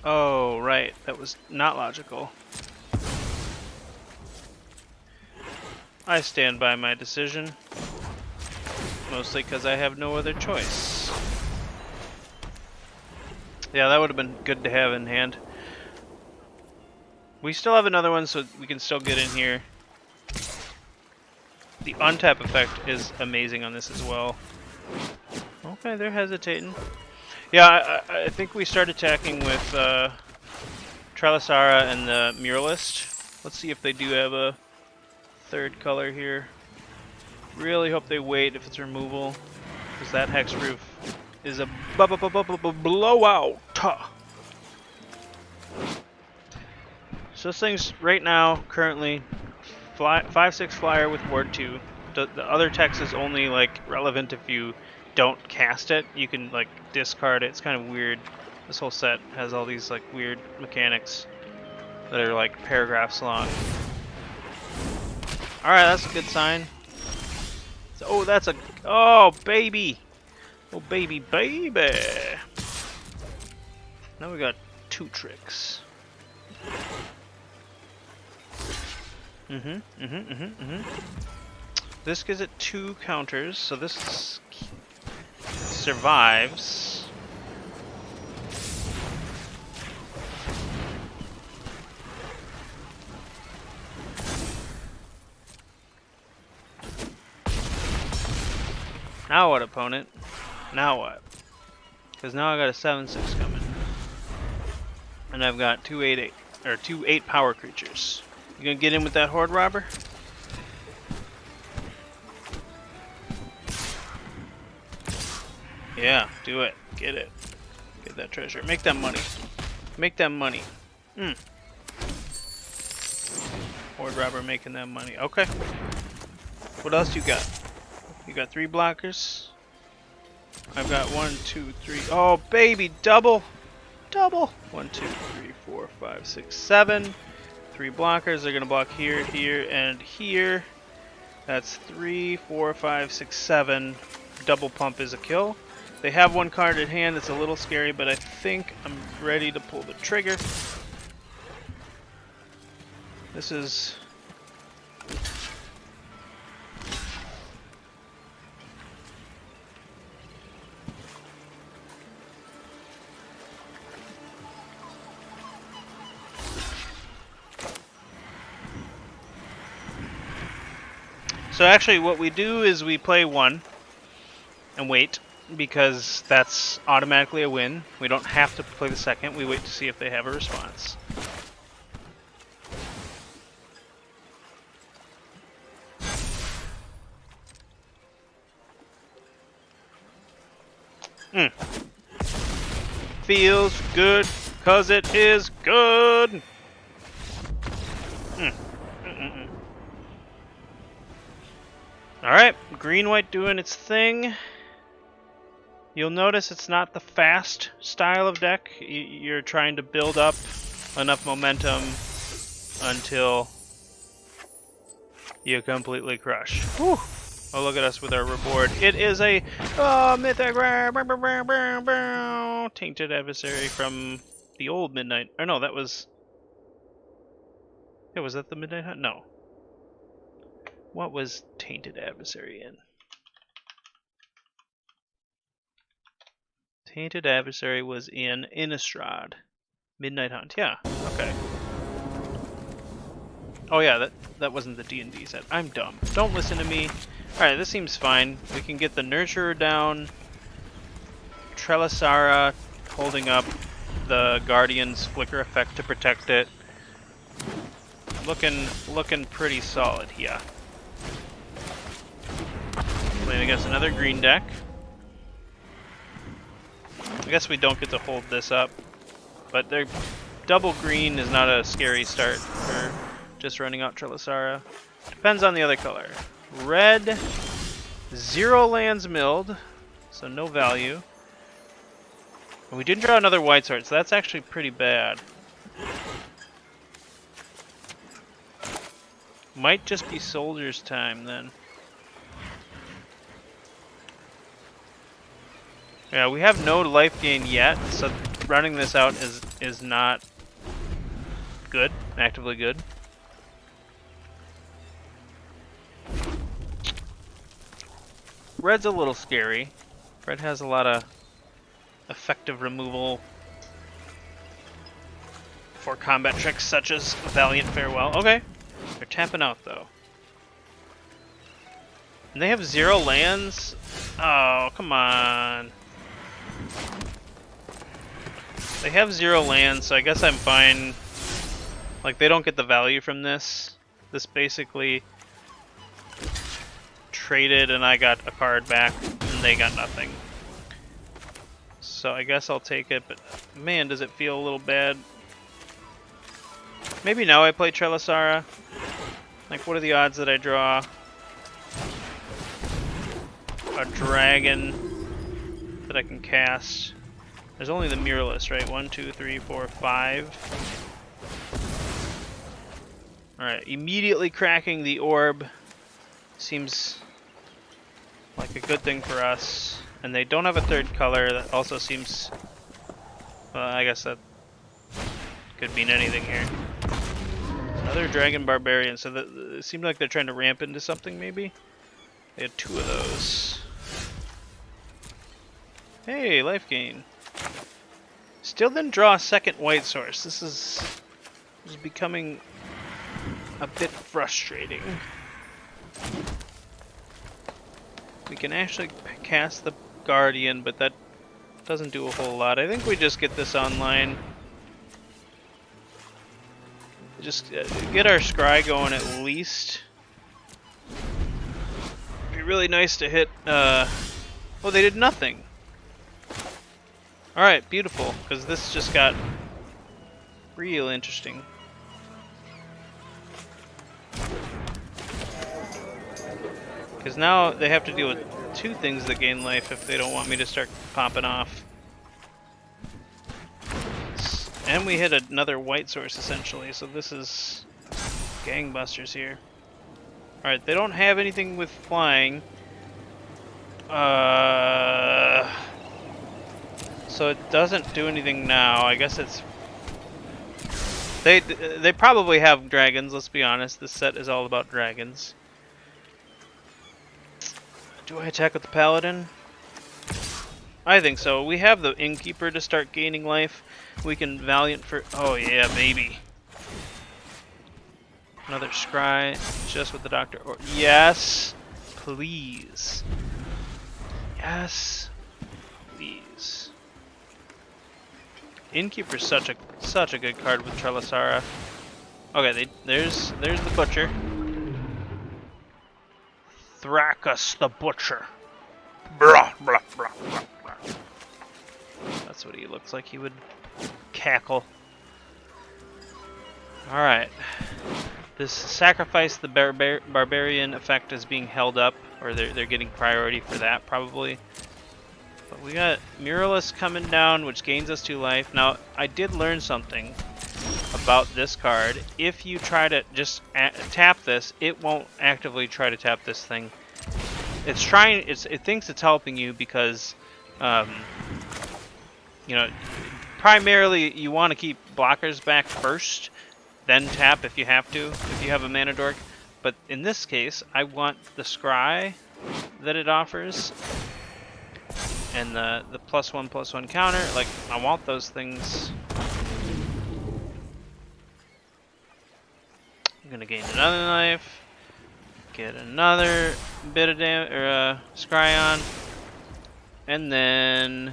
Oh, right. That was not logical. I stand by my decision. Mostly because I have no other choice. Yeah, that would have been good to have in hand. We still have another one, so we can still get in here. The untap effect is amazing on this as well. Okay, they're hesitating. Yeah, I think we start attacking with Trelasara and the Muralist. Let's see if they do have a third color here. Really hope they wait if it's removal, because that hexproof is a blowout. So this thing's right now currently 5/6 flyer with ward 2. The other text is only like relevant if you don't cast it. You can like discard it. It's kind of weird. This whole set has all these like weird mechanics that are like paragraphs long. All right, that's a good sign. So, oh, that's a baby. Oh baby, baby. Now we got 2 tricks. This gives it 2 counters, so this survives. Now what, opponent? Now what? Because now I got a 7/6 coming, and I've got 2 8/8 or 2 8 power creatures. You gonna get in with that Horde Robber? Yeah, do it. Get it. Get that treasure. Make that money. Make that money. Horde Robber making that money. Okay. What else you got? You got 3 blockers. I've got 1, 2, 3. Oh, baby, double. Double. 1, 2, 3, 4, 5, 6, 7. 3 blockers. They're gonna block here, here, and here. That's 3, 4, 5, 6, 7. Double pump is a kill. They have 1 card in hand. It's a little scary, but I think I'm ready to pull the trigger. This is... So actually what we do is we play 1 and wait, because that's automatically a win. We don't have to play the second. We wait to see if they have a response. Feels good, cause it is good. Alright, green-white doing its thing. You'll notice it's not the fast style of deck. You're trying to build up enough momentum until you completely crush. Whew. Oh, look at us with our reward. It is a mythic tainted adversary from the old Midnight. Or no, that was... Yeah, was that the Midnight Hunt? No. What was tainted adversary in? Tainted adversary was in Innistrad. Midnight Hunt, yeah, okay. Oh yeah, that wasn't the D&D set. I'm dumb. Don't listen to me. Alright, this seems fine. We can get the Nurturer down. Trelisara holding up the Guardian's flicker effect to protect it. Looking pretty solid, yeah. Playing against another green deck. I guess we don't get to hold this up, but their double green is not a scary start for just running out Trelisara. Depends on the other color. Red, 0 lands milled, so no value. And we didn't draw another white sword, so that's actually pretty bad. Might just be Soldier's time then. Yeah, we have no life gain yet, so running this out is not good, actively good. Red's a little scary. Red has a lot of effective removal for combat tricks such as Valiant Farewell. Okay, they're tapping out though. And they have 0 lands? Oh, come on. They have 0 lands, so I guess I'm fine. Like, they don't get the value from this. This basically traded and I got a card back and they got nothing. So I guess I'll take it, but man, does it feel a little bad. Maybe now I play Trelisara. Like, what are the odds that I draw a dragon that I can cast? There's only the Muralist, right? 1, 2, 3, 4, 5. Alright, immediately cracking the orb seems like a good thing for us. And they don't have a third color. That also seems... Well, I guess that could mean anything here. Another Dragon Barbarian. So it seemed like they're trying to ramp into something, maybe? They had 2 of those. Hey, life gain. Still didn't draw a second white source. This is becoming a bit frustrating. We can actually cast the Guardian, but that doesn't do a whole lot. I think we just get this online. Just get our Scry going at least. It'd be really nice to hit... Oh, they did nothing. Alright, beautiful, because this just got real interesting. Because now they have to deal with 2 things that gain life if they don't want me to start popping off. And we hit another white source essentially, so this is gangbusters here. Alright, they don't have anything with flying. So it doesn't do anything now. I guess it's... They probably have dragons, let's be honest. This set is all about dragons. Do I attack with the Paladin? I think so. We have the Innkeeper to start gaining life. We can Valiant for... Oh yeah, baby. Another Scry, just with the Doctor. Or yes, please. Yes, please. Innkeeper's such a good card with Trelisara. Okay, there's the Butcher. Thracus the Butcher. Blah, blah, blah, blah, blah. That's what he looks like. He would cackle. Alright. This sacrifice the barbarian effect is being held up, or they're getting priority for that probably. But we got Muralist coming down, which gains us 2 life. Now, I did learn something about this card. If you try to just tap this, it won't actively try to tap this thing. It's trying. It thinks it's helping you because, you know, primarily you want to keep blockers back first, then tap if you have to, if you have a mana dork. But in this case, I want the Scry that it offers. And the +1/+1 counter, like, I want those things I'm gonna gain another life. Get another bit of scry on. And then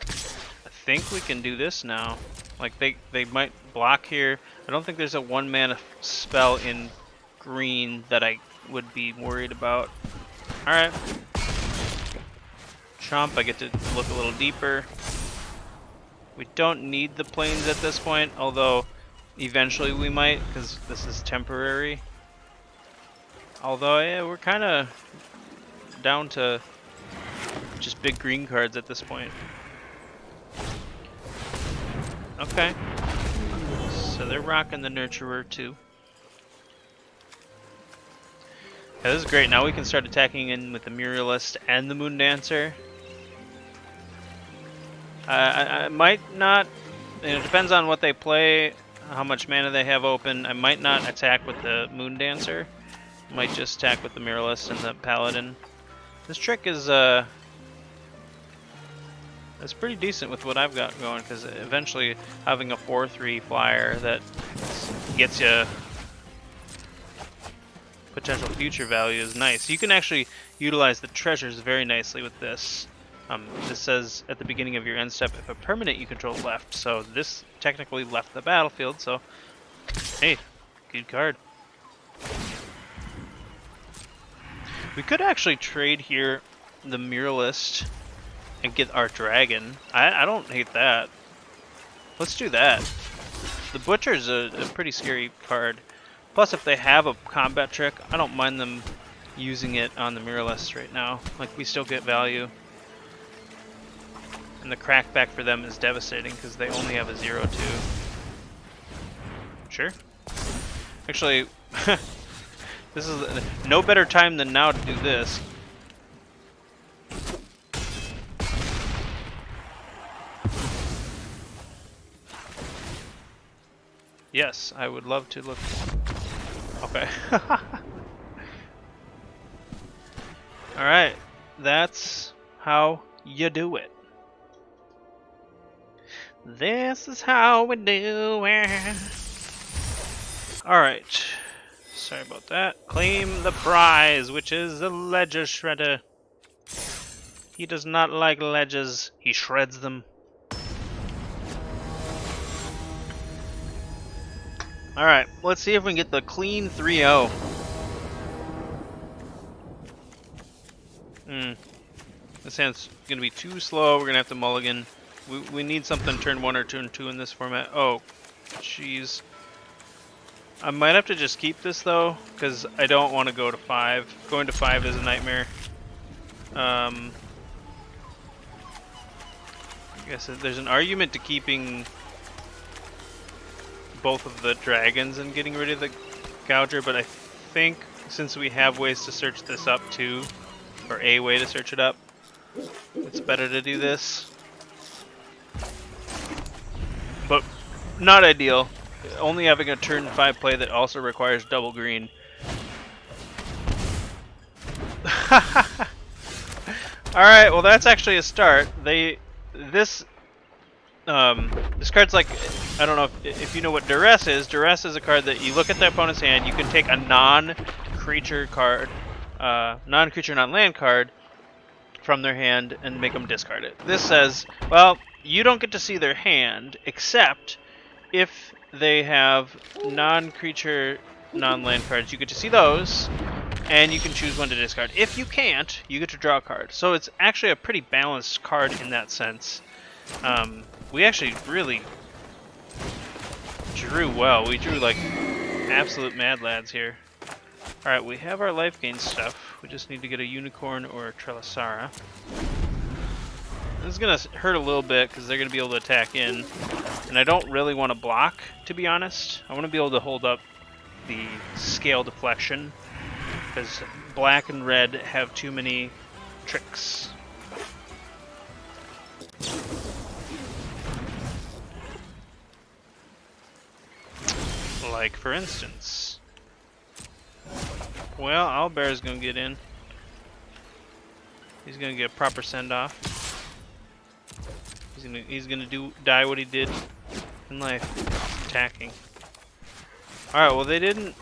I think we can do this now. Like they might block here. I don't think there's a 1-mana spell in green that I would be worried about. Alright. Chomp, I get to look a little deeper. We don't need the plains at this point, although eventually we might, because this is temporary. Although, yeah, we're kind of down to just big green cards at this point. Okay. So they're rocking the Nurturer too. Yeah, this is great. Now we can start attacking in with the Muralist and the Moon Dancer. I might not, it depends on what they play, how much mana they have open. I might not attack with the Moon Dancer. Might just attack with the Muralist and the Paladin. This trick is it's pretty decent with what I've got going, because eventually having a 4/3 flyer that gets you potential future value is nice. You can actually utilize the treasures very nicely with this. This says at the beginning of your end step if a permanent you control left, so this technically left the battlefield, so hey, good card. We could actually trade here the Muralist and get our dragon. I don't hate that. Let's do that. The Butcher's a pretty scary card. Plus, if they have a combat trick, I don't mind them using it on the Muralist right now. Like, we still get value. And the crackback for them is devastating because they only have a 0/2. Sure. Actually, this is no better time than now to do this. Yes, I would love to look. Okay. Alright, that's how you do it. This is how we do it. Alright. Sorry about that. Claim the prize, which is a ledger shredder. He does not like ledges. He shreds them. Alright, let's see if we can get the clean 3-0. This hand's gonna be too slow. We're gonna have to mulligan. We need something turn 1 or turn 2 in this format. Oh, jeez. I might have to just keep this though, because I don't want to go to 5. Going to 5 is a nightmare. I guess there's an argument to keeping both of the dragons and getting rid of the Gouger, but I think since we have ways to search this up too, or a way to search it up, it's better to do this. But not ideal. Only having a turn 5 play that also requires double green. Alright, well that's actually a start. This card's like, I don't know if you know what Duress is. Duress is a card that you look at the opponent's hand, you can take a non-creature card, non-creature, non-land card from their hand and make them discard it. This says, well, you don't get to see their hand except if they have non-creature, non-land cards. You get to see those, and you can choose one to discard. If you can't, you get to draw a card. So it's actually a pretty balanced card in that sense. We actually really drew well. We drew like absolute mad lads here. Alright, we have our life gain stuff. We just need to get a Unicorn or a Trelasara. This is going to hurt a little bit because they're going to be able to attack in. And I don't really want to block, to be honest. I want to be able to hold up the scale deflection, because black and red have too many tricks. Like, for instance. Well, Owlbear's going to get in. He's going to get a proper send-off. He's gonna die what he did in life, attacking. All right. Well, they didn't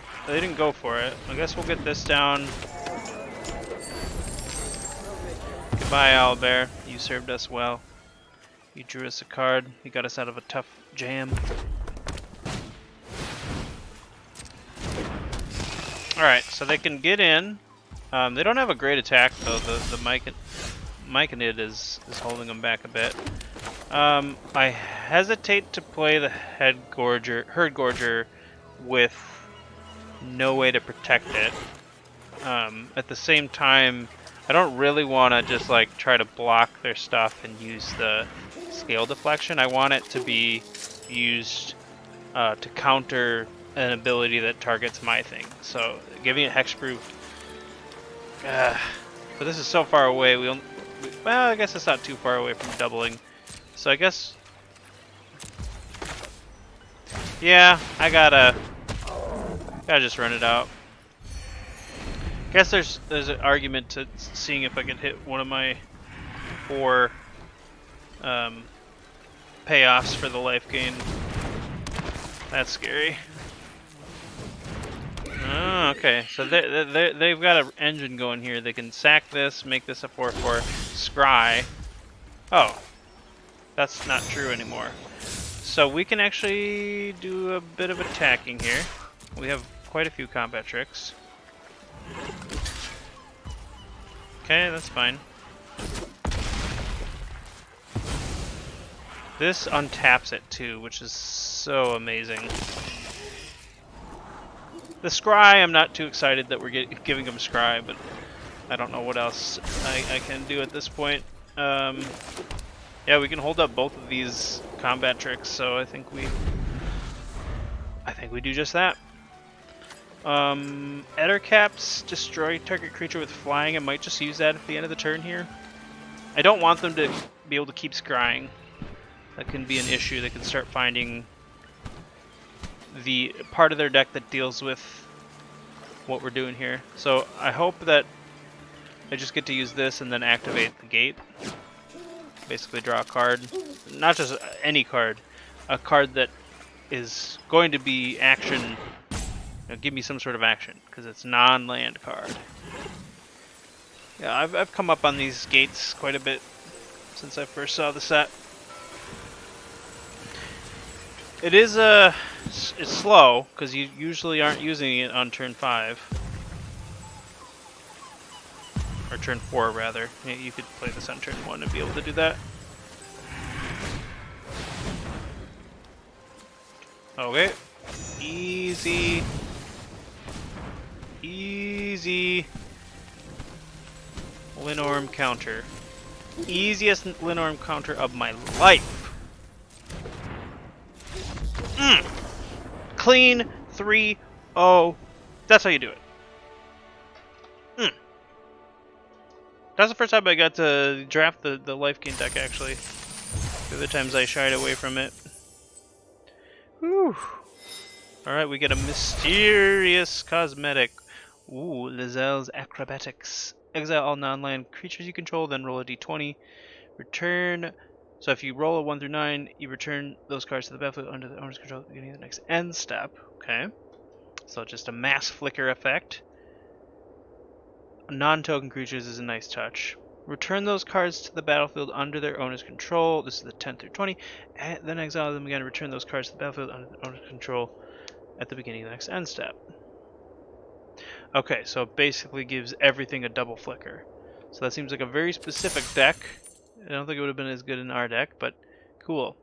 go for it. I guess we'll get this down. Goodbye, Owlbear. You served us well. You drew us a card. You got us out of a tough jam. All right. So they can get in. They don't have a great attack though. The Myconid is holding them back a bit. I hesitate to play the Herd Gorger with no way to protect it. At the same time, I don't really want to just like try to block their stuff and use the scale deflection. I want it to be used to counter an ability that targets my thing. So giving it hexproof. But this is so far away. Well, I guess it's not too far away from doubling. So I guess, yeah, I gotta just run it out. Guess there's an argument to seeing if I can hit one of my 4 payoffs for the life gain. That's scary. Oh, okay, so they've got an engine going here. They can sack this, make this a 4/4, scry. Oh, that's not true anymore. So we can actually do a bit of attacking here. We have quite a few combat tricks. Okay, that's fine. This untaps it too, which is so amazing. The scry, I'm not too excited that we're giving him scry, but I don't know what else I can do at this point. Yeah, we can hold up both of these combat tricks, so I think we do just that. Ettercaps destroy target creature with flying. I might just use that at the end of the turn here. I don't want them to be able to keep scrying. That can be an issue. They can start finding the part of their deck that deals with what we're doing here. So I hope that I just get to use this and then activate the gate. Basically draw a card. Not just any card. A card that is going to be action. Give me some sort of action, because it's non-land card. Yeah, I've come up on these gates quite a bit since I first saw the set. It is it's slow, because you usually aren't using it on turn 5. Or turn 4, rather. You could play this on turn 1 and be able to do that. Okay. Easy. Easy. Linorm counter. Easiest Linorm counter of my life. Clean 3-0. That's how you do it. That's the first time I got to draft the life gain deck, actually. The other times I shied away from it. Whew. Alright, we get a mysterious cosmetic. Ooh, Lazelle's Acrobatics. Exile all non-land creatures you control, then roll a d20. Return. So if you roll a 1 through 9, you return those cards to the battlefield under the owner's control at the beginning of the next end step. Okay. So just a mass flicker effect. Non-token creatures is a nice touch. Return those cards to the battlefield under their owner's control. This is the 10 through 20. And then exile them again. Return those cards to the battlefield under the owner's control at the beginning of the next end step. Okay, so it basically gives everything a double flicker. So that seems like a very specific deck. I don't think it would have been as good in our deck, but cool.